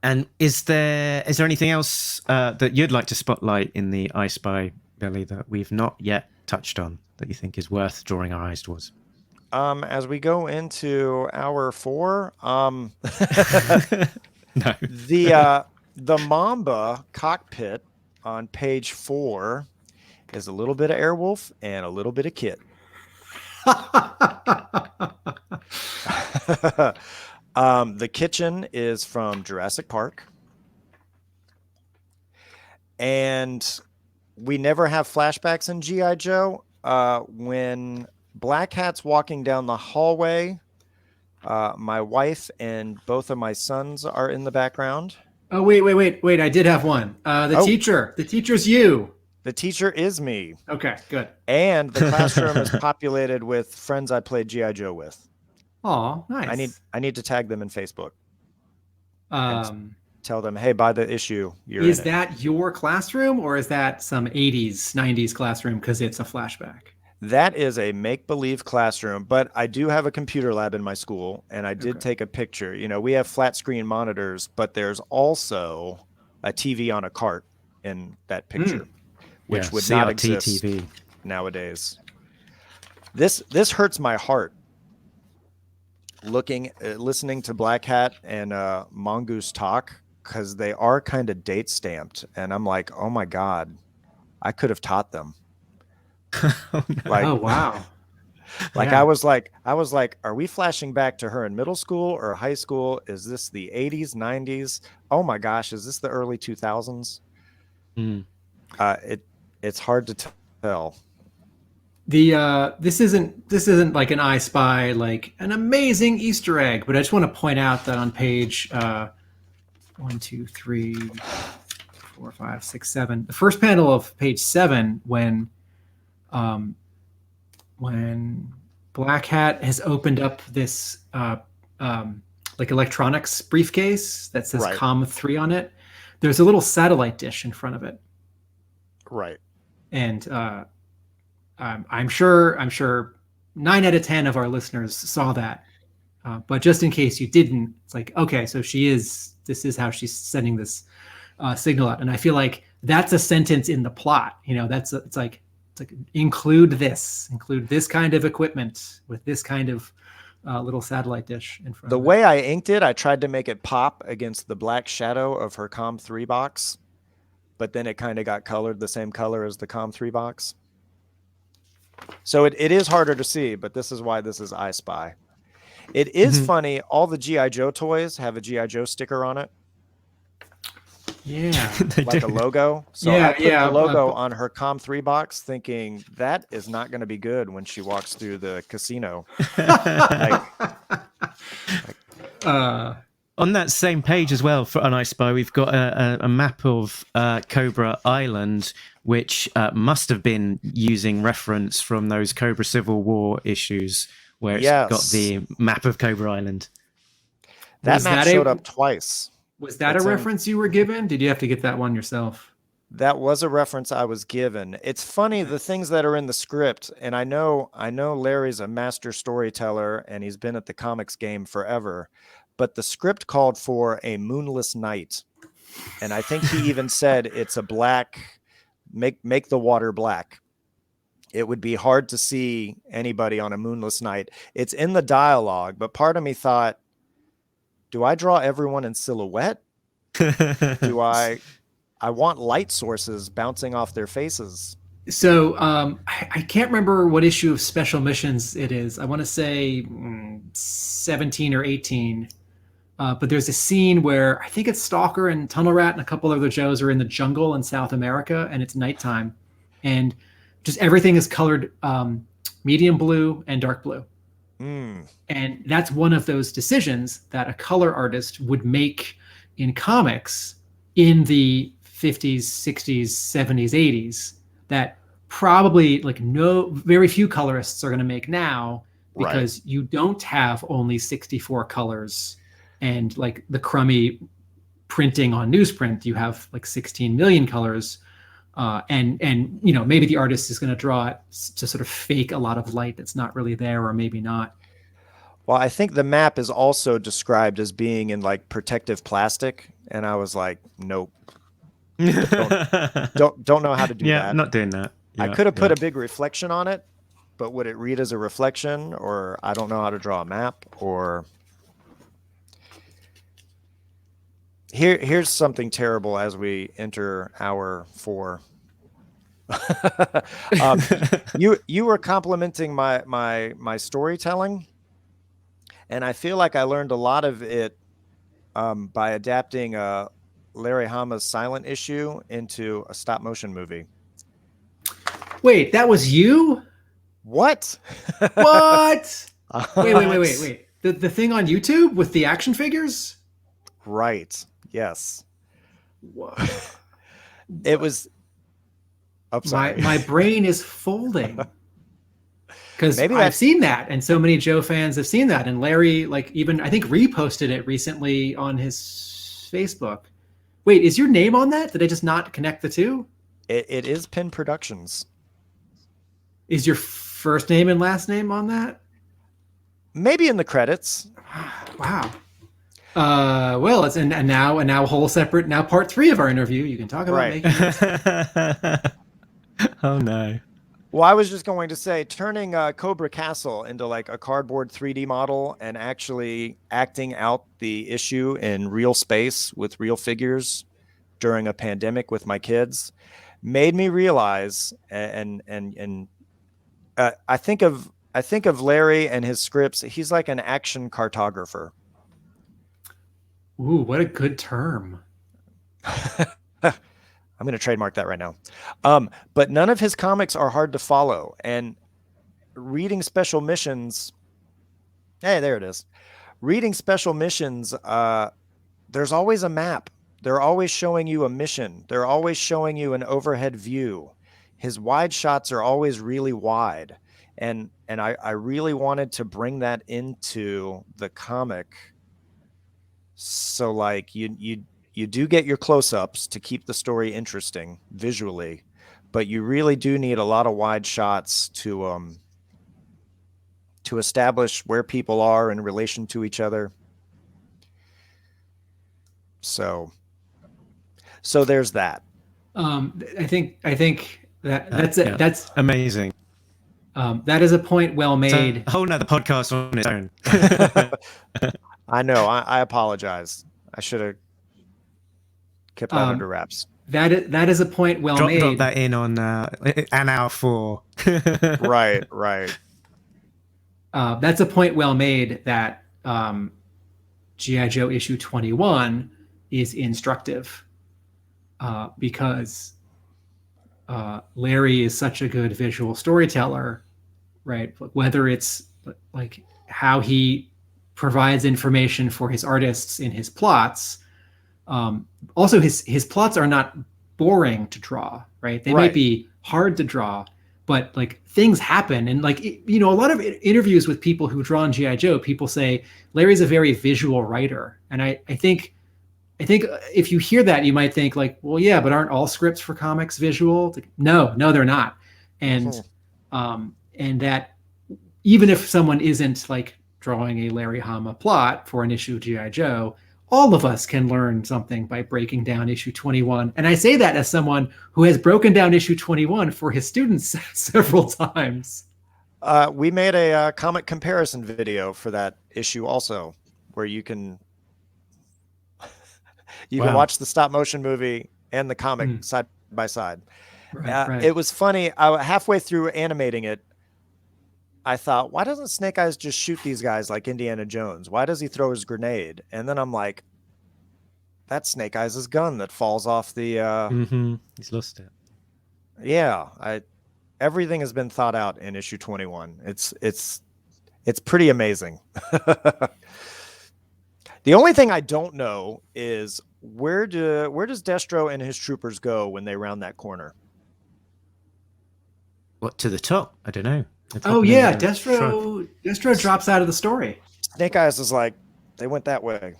And is there anything else that you'd like to spotlight in the I Spy, Billy, that we've not yet touched on that you think is worth drawing our eyes towards? As we go into hour 4, No. the Mamba cockpit on page 4 is a little bit of Airwolf and a little bit of Kit. The kitchen is from Jurassic Park. And we never have flashbacks in G.I. Joe. When Black Hat's walking down the hallway, my wife and both of my sons are in the background. Oh, wait. I did have one. The teacher. The teacher's you. The teacher is me. Okay, good. And the classroom is populated with friends I played G.I. Joe with. Oh, nice. I need to tag them in Facebook. Tell them, hey, buy the issue. Is that your classroom, or is that some 80s, 90s classroom because it's a flashback? That is a make-believe classroom, but I do have a computer lab in my school, and I did take a picture. We have flat screen monitors, but there's also a TV on a cart in that picture, which would not exist TV nowadays. This hurts my heart. listening to Black Hat and Mongoose talk, because they are kind of date stamped, and I'm like, oh my god, I could have taught them. Like, Oh wow. like Yeah. I was like, are we flashing back to her in middle school or high school? Is this the 80s, 90s? Oh my gosh, is this the early 2000s? Mm. It's hard to tell. The this isn't like an I Spy, like an amazing Easter egg, but I just want to point out that on page 1, 2, 3, 4, 5, 6, 7, the first panel of page 7, when Black Hat has opened up this like electronics briefcase that says Right. COM3 on it, there's a little satellite dish in front of it. Right. And I'm sure 9 out of 10 of our listeners saw that. But just in case you didn't, it's like, okay, so this is how she's sending this signal out. And I feel like that's a sentence in the plot. You know, it's like include this kind of equipment with this kind of little satellite dish in front The of way I inked it, I tried to make it pop against the black shadow of her COM3 box, but then it kind of got colored the same color as the COM3 box. So it is harder to see, but this is why this is I Spy. It is funny. All the G.I. Joe toys have a G.I. Joe sticker on it, Yeah. like a logo. So Yeah, I put yeah, the logo on her COM3 box, thinking that is not going to be good when she walks through the casino. Like, On that same page as well for an I Spy, we've got a map of Cobra Island, which must have been using reference from those Cobra Civil War issues, where it's Yes. got the map of Cobra Island. that Was map that showed up twice. Was that It's a in- reference you were given? Did you have to get that one yourself? That was a reference I was given. It's funny, the things that are in the script, and I know Larry's a master storyteller and he's been at the comics game forever, but the script called for a moonless night. And I think he even said it's a black, make the water black. It would be hard to see anybody on a moonless night. It's in the dialogue, but part of me thought, do I draw everyone in silhouette? Do I want light sources bouncing off their faces? So I can't remember what issue of Special Missions it is. I want to say 17 or 18. But there's a scene where I think it's Stalker and Tunnel Rat and a couple other Joes are in the jungle in South America, and it's nighttime. And just everything is colored medium blue and dark blue. And that's one of those decisions that a color artist would make in comics in the 50s, 60s, 70s, 80s that probably very few colorists are going to make now, because you don't have only 64 colors and like the crummy printing on newsprint. You have like 16 million colors. And you know, maybe the artist is going to draw it to sort of fake a lot of light that's not really there, or maybe not. Well, I think the map is also described as being in like protective plastic, and I was like, nope, don't know how to do Yeah, that. not doing that. I Yeah, could have put yeah. a big reflection on it, but would it read as a reflection? Or I don't know how to draw a map. Or here's something terrible as we enter hour 4. You were complimenting my storytelling, and I feel like I learned a lot of it by adapting Larry Hama's silent issue into a stop motion movie. Wait, that was you? What? What? Wait. The thing on YouTube with the action figures? Right. Yes. Whoa. It was. Oh, sorry. My brain is folding. Because Maybe I've that's- seen that, and so many Joe fans have seen that. And Larry, like, even I think reposted it recently on his Facebook. Wait, is your name on that? Did I just not connect the two? It is Penn Productions. Is your first name and last name on that? Maybe in the credits. Wow. Well, it's and now a whole separate part 3 of our interview. You can talk about Right. making. Oh no. Well, I was just going to say, turning Cobra Castle into like a cardboard 3D model and actually acting out the issue in real space with real figures during a pandemic with my kids made me realize, and I think of Larry and his scripts. He's like an action cartographer. Ooh, what a good term. I'm going to trademark that right now. But none of his comics are hard to follow. And reading special missions, hey, there it is. Reading special missions, there's always a map. They're always showing you a mission. They're always showing you an overhead view. His wide shots are always really wide. And I really wanted to bring that into the comic. So like you do get your close-ups to keep the story interesting visually, but you really do need a lot of wide shots to establish where people are in relation to each other. So there's that. I think that's it. Yeah. That's Amazing. that is a point well made. It's a whole nother podcast on its own. I know. I apologize. I should have kept that under wraps. That is a point well made. Drop that in on an hour 4. Right. That's a point well made that G.I. Joe issue 21 is instructive because Larry is such a good visual storyteller, right? Whether it's like how he provides information for his artists in his plots. Also, his plots are not boring to draw, right? They might be hard to draw, but like things happen. And like, a lot of interviews with people who draw on G.I. Joe, people say Larry's a very visual writer. And I think if you hear that, you might think like, well, yeah, but aren't all scripts for comics visual? Like, no, they're not. And that even if someone isn't like drawing a Larry Hama plot for an issue of G.I. Joe, all of us can learn something by breaking down issue 21. And I say that as someone who has broken down issue 21 for his students several times. We made a comic comparison video for that issue also, where you can watch the stop motion movie and the comic side by side. Right. It was funny. Halfway through animating it, I thought, why doesn't Snake Eyes just shoot these guys like Indiana Jones? Why does he throw his grenade? And then I'm like, that's Snake Eyes' gun that falls off the... He's lost it. Yeah. Everything has been thought out in issue 21. It's pretty amazing. The only thing I don't know is where does Destro and his troopers go when they round that corner? What, to the top? I don't know. Oh yeah, Destro drops out of the story. Snake Eyes is like, they went that way.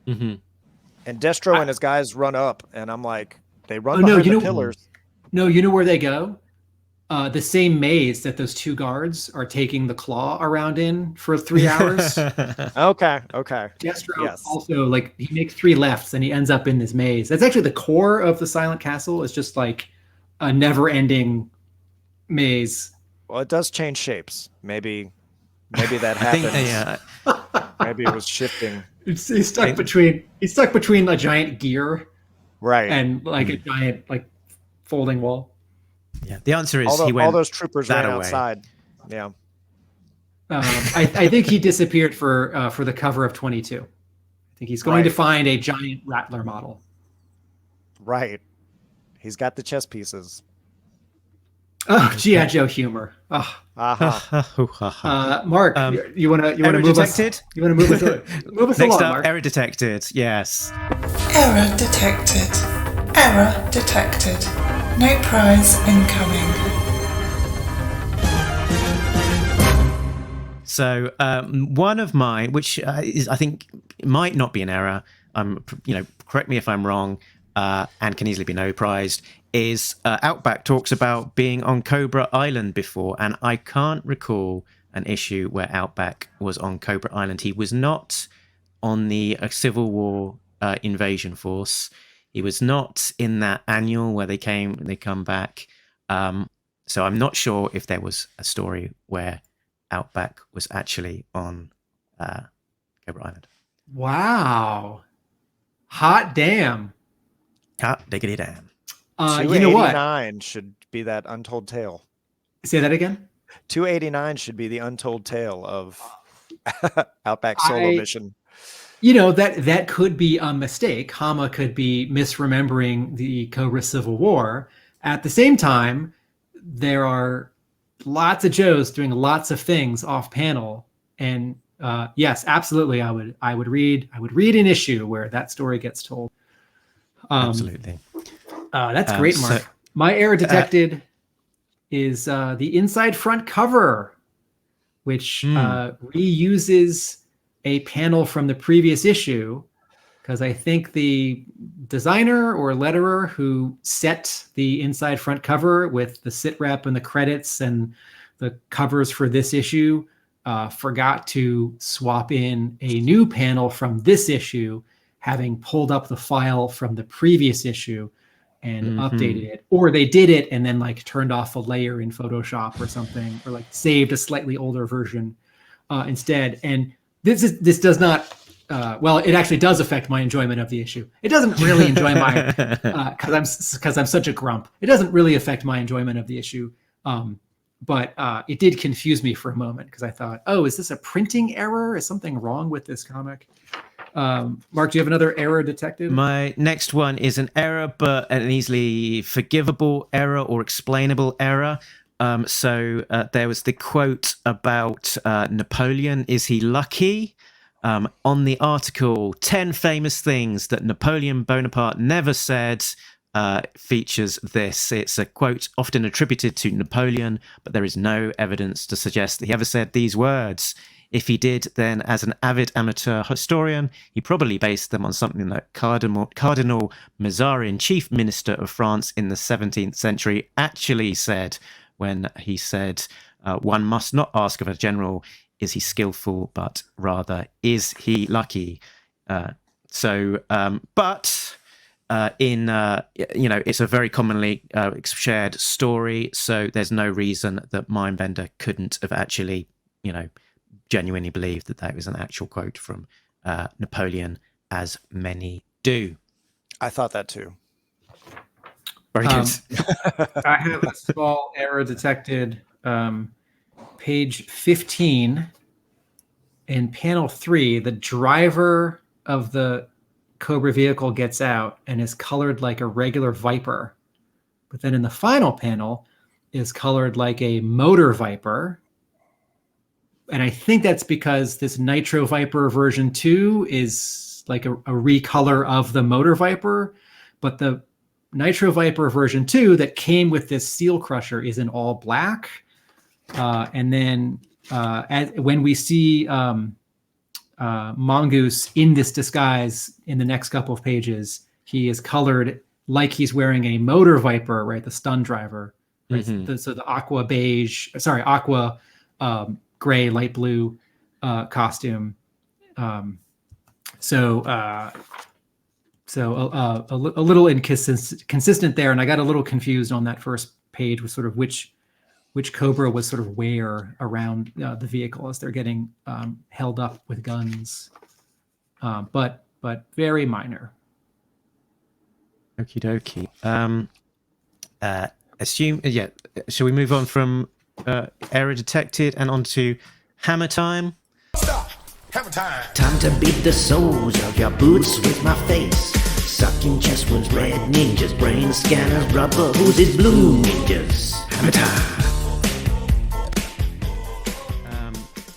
Mm-hmm. And Destro and his guys run up, and I'm like, they run behind the pillars. No, you know where they go? The same maze that those two guards are taking the claw around in for 3 hours. Okay. Destro also, like, he makes 3 lefts and he ends up in this maze. That's actually the core of the Silent Castle. It's just like a never-ending maze. Well, it does change shapes. Maybe that happens. Maybe it was shifting. He's stuck between a giant gear, right, and like a giant like folding wall. Yeah, the answer is all those troopers ran outside. Yeah, I think he disappeared for the cover of 22. I think he's going to find a giant Rattler model. Right, he's got the chess pieces. Oh, G.I. Joe humor. Oh. Mark, you want to move us? You want to move us Next along, up, Mark? Error detected. Yes. Error detected. Error detected. No prize incoming. So one of mine, which is I think might not be an error. Correct me if I'm wrong, and can easily be no prized. Is Outback talks about being on Cobra Island before, and I can't recall an issue where Outback was on Cobra Island. He was not on the Civil War invasion force. He was not in that annual where they come back. So I'm not sure if there was a story where Outback was actually on Cobra Island. Wow. Hot damn. Hot diggity damn. You know what? 289 should be that untold tale. Say that again? 289 should be the untold tale of Outback solo mission. You know, that could be a mistake. Hama could be misremembering the Cobra Civil War. At the same time, there are lots of Joes doing lots of things off panel. And yes, absolutely, I would read an issue where that story gets told. Absolutely. That's great, Mark. My error detected is the inside front cover, which reuses a panel from the previous issue, because I think the designer or letterer who set the inside front cover with the sit rep and the credits and the covers for this issue forgot to swap in a new panel from this issue, having pulled up the file from the previous issue and updated it, or they did it and then like turned off a layer in Photoshop or something, or like saved a slightly older version instead. And this does not, well, it actually does affect my enjoyment of the issue. It doesn't really enjoy my, because I'm such a grump. It doesn't really affect my enjoyment of the issue, but it did confuse me for a moment because I thought, oh, is this a printing error? Is something wrong with this comic? Mark, do you have another error detected? My next one is an error, but an easily forgivable error or explainable error. So there was the quote about Napoleon. Is he lucky? On the article, 10 famous things that Napoleon Bonaparte never said features this. It's a quote often attributed to Napoleon, but there is no evidence to suggest that he ever said these words. If he did, then as an avid amateur historian, he probably based them on something that Cardinal Mazarin, chief minister of France in the 17th century, actually said when he said, one must not ask of a general, is he skillful, but rather, is he lucky? But it's a very commonly shared story, so there's no reason that Mindbender couldn't have actually, genuinely believed that that was an actual quote from Napoleon, as many do. I thought that too. Very good. I have a small error detected. Page 15 in panel 3, the driver of the Cobra vehicle gets out and is colored like a regular Viper. But then in the final panel is colored like a motor Viper. And I think that's because this Nitro Viper version 2 is like a recolor of the Motor Viper, but the Nitro Viper version 2 that came with this Seal Crusher is in all black. And then when we see Mongoose in this disguise in the next couple of pages, he is colored like he's wearing a Motor Viper, right? The stun driver. Right? Mm-hmm. So the aqua gray, light blue costume. So a little inconsistent there, and I got a little confused on that first page with sort of which Cobra was sort of where around the vehicle as they're getting held up with guns, but very minor. Okie dokie. Shall we move on from error detected and onto Hammer time? Stop! Hammer time! Time to beat the soles of your boots with my face. Sucking chest wounds, red ninjas, brain scanners, rubber hooded blue ninjas. Hammer time!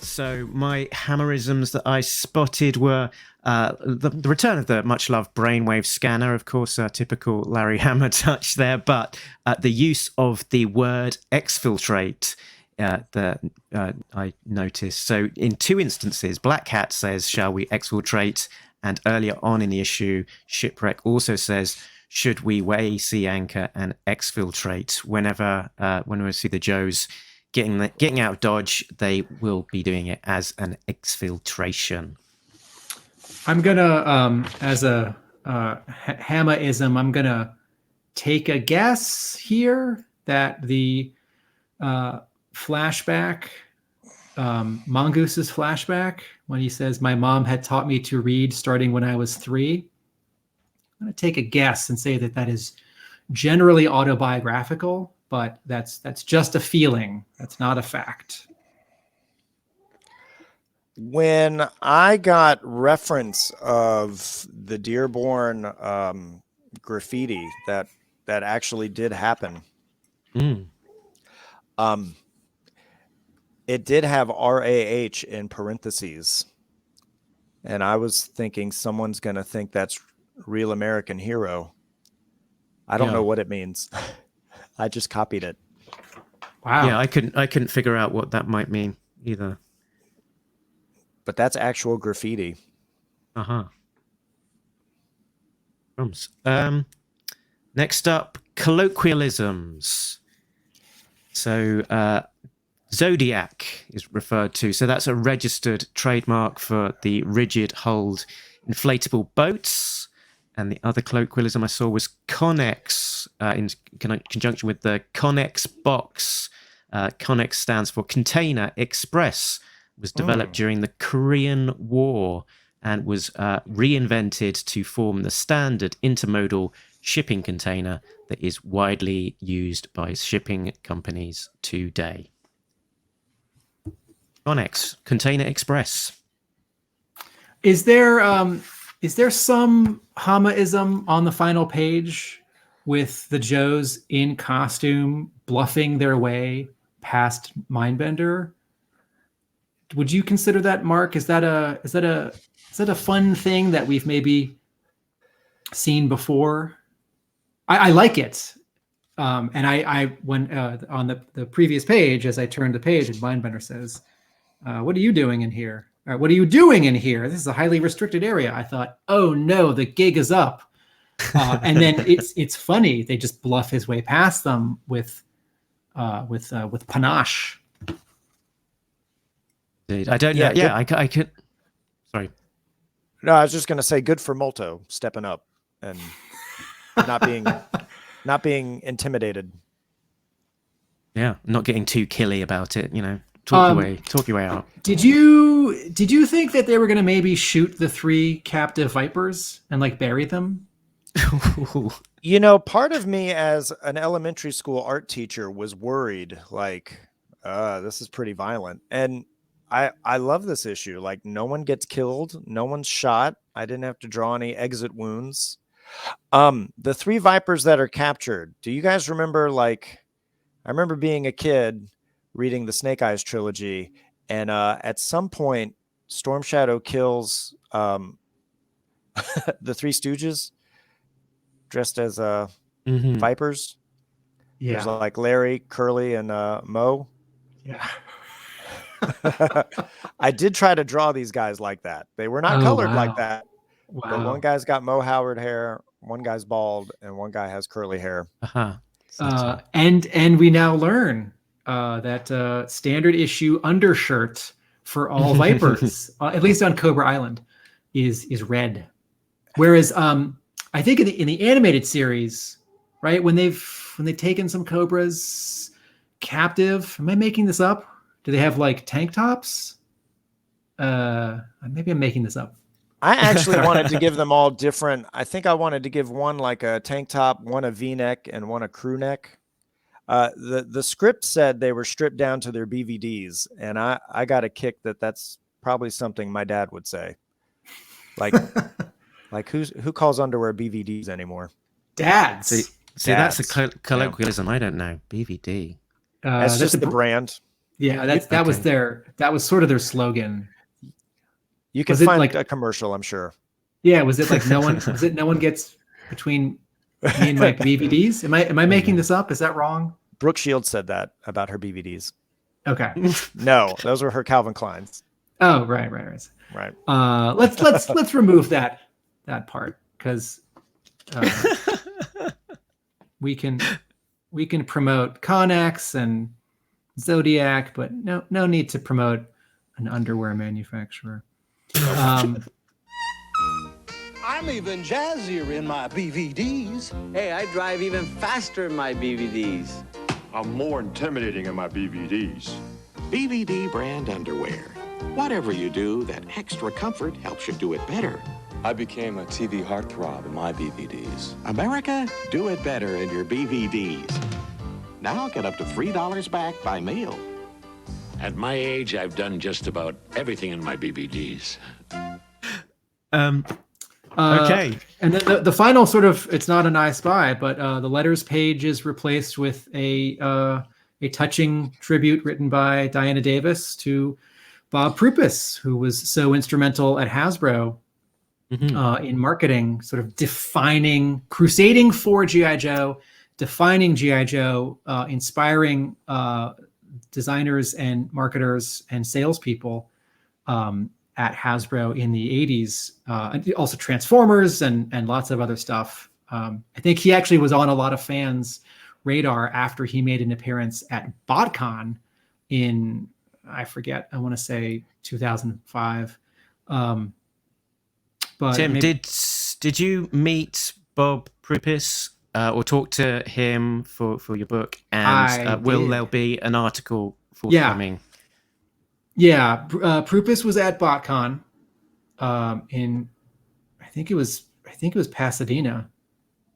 So my hammerisms that I spotted were the return of the much-loved brainwave scanner, of course, a typical Larry Hama touch there, but the use of the word exfiltrate that I noticed. So in two instances, Black Hat says, shall we exfiltrate? And earlier on in the issue, Shipwreck also says, should we weigh sea anchor and exfiltrate? Whenever we see the Joes getting out of Dodge, they will be doing it as an exfiltration. I'm gonna, as a Hama-ism, I'm gonna take a guess here that the Flashback. Mongoose's flashback when he says, "My mom had taught me to read starting when I was 3." I'm going to take a guess and say that is generally autobiographical, but that's just a feeling. That's not a fact. When I got reference of the Dearborn graffiti that actually did happen, it did have RAH in parentheses, and I was thinking someone's going to think that's Real American Hero. I don't know what it means. I just copied it. Wow. Yeah, I couldn't figure out what that might mean either. But that's actual graffiti. Next up, colloquialisms. So Zodiac is referred to. So that's a registered trademark for the rigid-hulled inflatable boats. And the other colloquialism I saw was Connex, in conjunction with the Connex box. Connex stands for Container Express. Was developed during the Korean War and was reinvented to form the standard intermodal shipping container that is widely used by shipping companies today. Connex, Container Express. Is there some Hamaism on the final page with the Joes in costume bluffing their way past Mindbender? Would you consider that, Mark? Is that a fun thing that we've maybe seen before? I like it, and I when on the previous page, as I turned the page, and Mindbender says, "What are you doing in here? Or, what are you doing in here? This is a highly restricted area." I thought, "Oh no, the gig is up," and then it's funny. They just bluff his way past them with panache. I don't know. Yeah, I could. Sorry. No, I was just going to say, good for Molto stepping up and not being intimidated. Yeah, not getting too killy about it. Talk your way out. Did you think that they were going to maybe shoot the 3 captive vipers and bury them? Part of me as an elementary school art teacher was worried, this is pretty violent. And I love this issue. No one gets killed. No one's shot. I didn't have to draw any exit wounds. The 3 vipers that are captured. Do you guys remember, I remember being a kid reading the Snake Eyes trilogy. And at some point, Storm Shadow kills the 3 Stooges dressed as vipers. Yeah. There's Larry, Curly, and Mo. Yeah. I did try to draw these guys like that. They were not colored like that. Wow. But one guy's got Mo Howard hair, one guy's bald, and one guy has curly hair. And we now learn that standard issue undershirt for all vipers, at least on Cobra Island, is red. Whereas I think in the animated series, right, when they've taken some cobras captive, am I making this up? Do they have tank tops? Maybe I'm making this up. I actually wanted to give them all different. I think I wanted to give one a tank top, one a V-neck, and one a crew neck. The script said they were stripped down to their BVDs, and I got a kick that's probably something my dad would say. Who calls underwear BVDs anymore? Dads. See, that's a colloquialism. I don't know. BVD. That's just the brand. Yeah, that was sort of their slogan. You can find a commercial, I'm sure. Yeah, was it no one gets between me and my BVDs? Am I making this up? Is that wrong? Brooke Shields said that about her BVDs. Okay. No, those were her Calvin Kleins. Oh, right. Let's remove that part, because we can promote Connex and Zodiac, but no need to promote an underwear manufacturer. I'm even jazzier in my BVDs. Hey, I drive even faster in my BVDs. I'm more intimidating in my BVDs. BVD brand underwear. Whatever you do, that extra comfort helps you do it better. I became a TV heartthrob in my BVDs. America, do it better in your BVDs. Now get up to $3 back by mail. At my age, I've done just about everything in my BVDs. Okay. And then the final sort of, it's not an I Spy, but the letters page is replaced with a touching tribute written by Diana Davis to Bob Prippus, who was so instrumental at Hasbro in marketing, sort of crusading for G.I. Joe, defining G.I. Joe, inspiring designers and marketers and salespeople at Hasbro in the 80s, and also Transformers and lots of other stuff. I think he actually was on a lot of fans' radar after he made an appearance at BotCon in, I forget, I want to say 2005. But Tim, did you meet Bob Prippus or talk to him for your book? And will there be an article forthcoming? Yeah, Prippus was at BotCon in, I think it was Pasadena,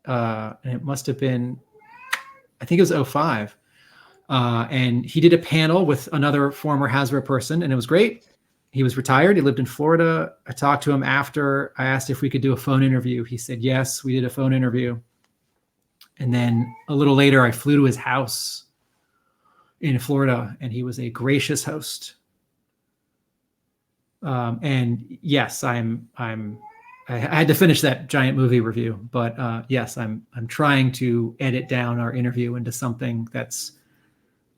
and it must have been, I think it was 2005, and he did a panel with another former Hasbro person, and it was great. He was retired. He lived in Florida. I talked to him after. I asked if we could do a phone interview. He said yes. We did a phone interview, and then a little later, I flew to his house in Florida, and he was a gracious host. And yes, I had to finish that giant movie review, but yes, I'm trying to edit down our interview into something that's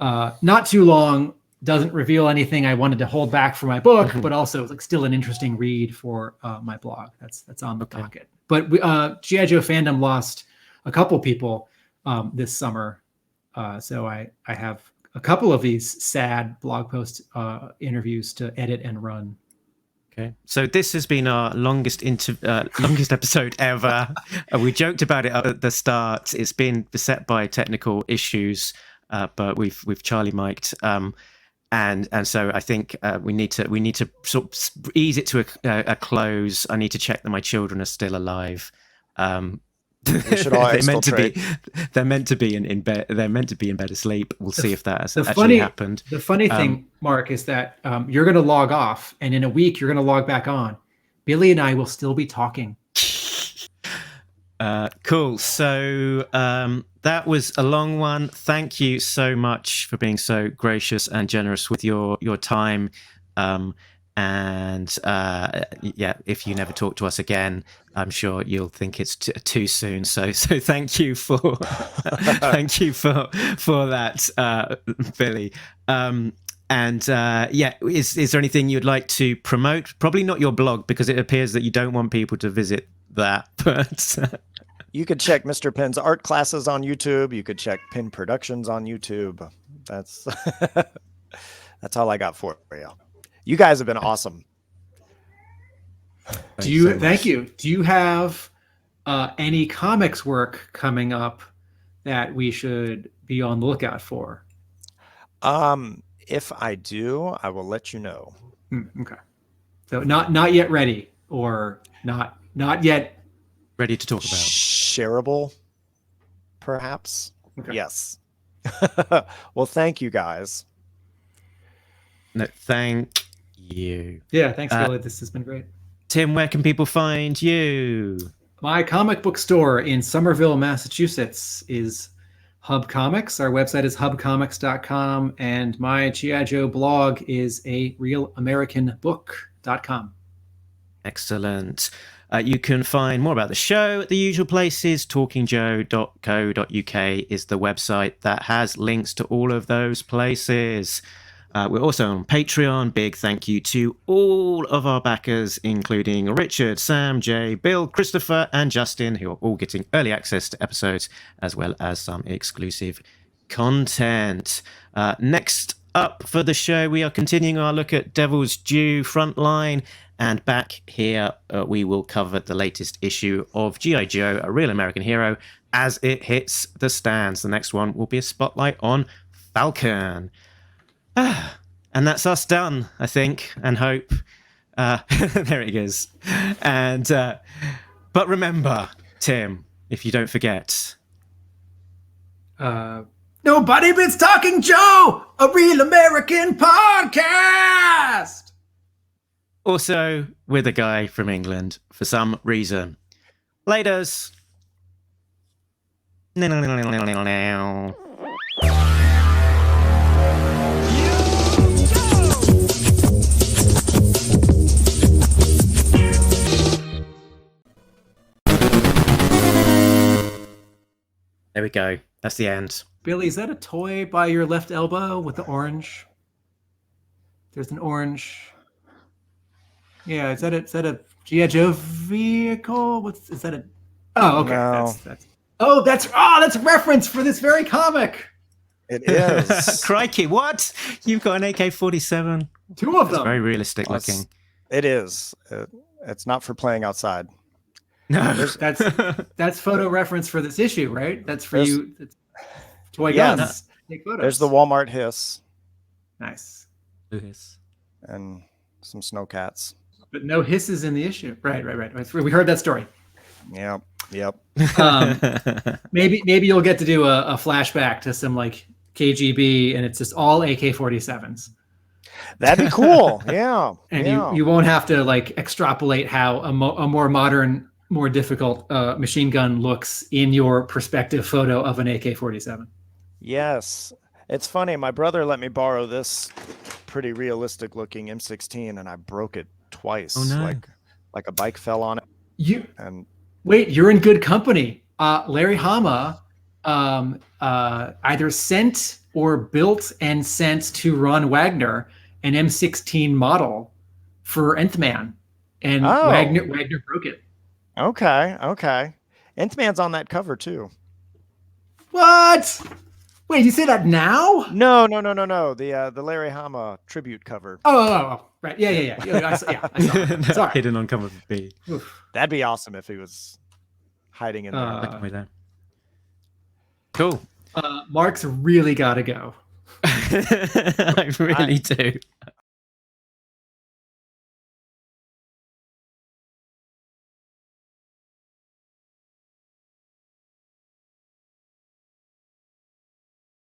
not too long, doesn't reveal anything I wanted to hold back for my book, but also like still an interesting read for my blog. That's on the docket. But G.I. Joe fandom lost a couple people this summer, so I have a couple of these sad blog post interviews to edit and run. Okay, so this has been our longest episode ever. We joked about it at the start. It's been beset by technical issues, but we've Charlie mic'd, and so I think we need to sort of ease it to a close. I need to check that my children are still alive. We should all they're meant to be in bed. They're meant to be in bed asleep. We'll see if that has actually happened. The funny thing, Mark, is that you're going to log off, and in a week you're going to log back on. Billy and I will still be talking. Cool. So that was a long one. Thank you so much for being so gracious and generous with your time. And if you never talk to us again, I'm sure you'll think it's too soon. So thank you for that, Billy. Is there anything you'd like to promote? Probably not your blog, because it appears that you don't want people to visit that. But you could check Mr. Penn's art classes on YouTube. You could check Penn Productions on YouTube. That's that's all I got for you. You guys have been awesome. Thank you. Do you have any comics work coming up that we should be on the lookout for? If I do, I will let you know. Okay. So not yet ready, or not yet ready to talk about. Shareable, perhaps. Okay. Yes. Well, thank you guys. No, thank you. Yeah, thanks, Billy. This has been great. Tim, where can people find you? My comic book store in Somerville, Massachusetts is Hub Comics. Our website is hubcomics.com, and my G.I. Joe blog is arealamericanbook.com. Excellent. You can find more about the show at the usual places. talkingjoe.co.uk is the website that has links to all of those places. We're also on Patreon. Big thank you to all of our backers, including Richard, Sam, Jay, Bill, Christopher, and Justin, who are all getting early access to episodes, as well as some exclusive content. Next up for the show, we are continuing our look at Devil's Due Frontline, And back here, we will cover the latest issue of G.I. Joe, A Real American Hero, as it hits the stands. The next one will be a spotlight on Falcon. And that's us done, I think, and hope. There it is. And but remember, Tim, if you don't forget. Nobody Bits Talking Joe, a Real American podcast. Also, with a guy from England for some reason. Laters. There we go. That's the end. Billy, is that a toy by your left elbow with the orange? There's an orange. Yeah, is that a G.I. Joe vehicle? Is that a? Oh, okay. No. That's a reference for this very comic. It is. Crikey, what? You've got an AK-47. Two of them. It's very realistic looking. It is. It's not for playing outside. No, that's photo reference for this issue, right? That's for you. Toy guns. Take photos. There's the Walmart hiss. Nice. Hiss. And some snowcats. But no hisses in the issue. Right. We heard that story. Yep. Maybe you'll get to do a flashback to some like KGB, and it's just all AK-47s. That'd be cool. Yeah. And you won't have to like extrapolate how a more modern, more difficult machine gun looks in your perspective photo of an AK-47. Yes. It's funny. My brother let me borrow this pretty realistic looking M16, and I broke it twice. Oh, no. Like a bike fell on it. Wait, you're in good company. Larry Hama either sent or built and sent to Ron Wagner an M16 model for Nth Man, and Wagner broke it. Okay. Nth Man's on that cover too. What? Wait, you say that now? No. The Larry Hama tribute cover. Oh, right. Yeah. I saw it. Sorry. Hidden on cover B. That'd be awesome if he was hiding in there. Cool. Mark's really got to go. I really do.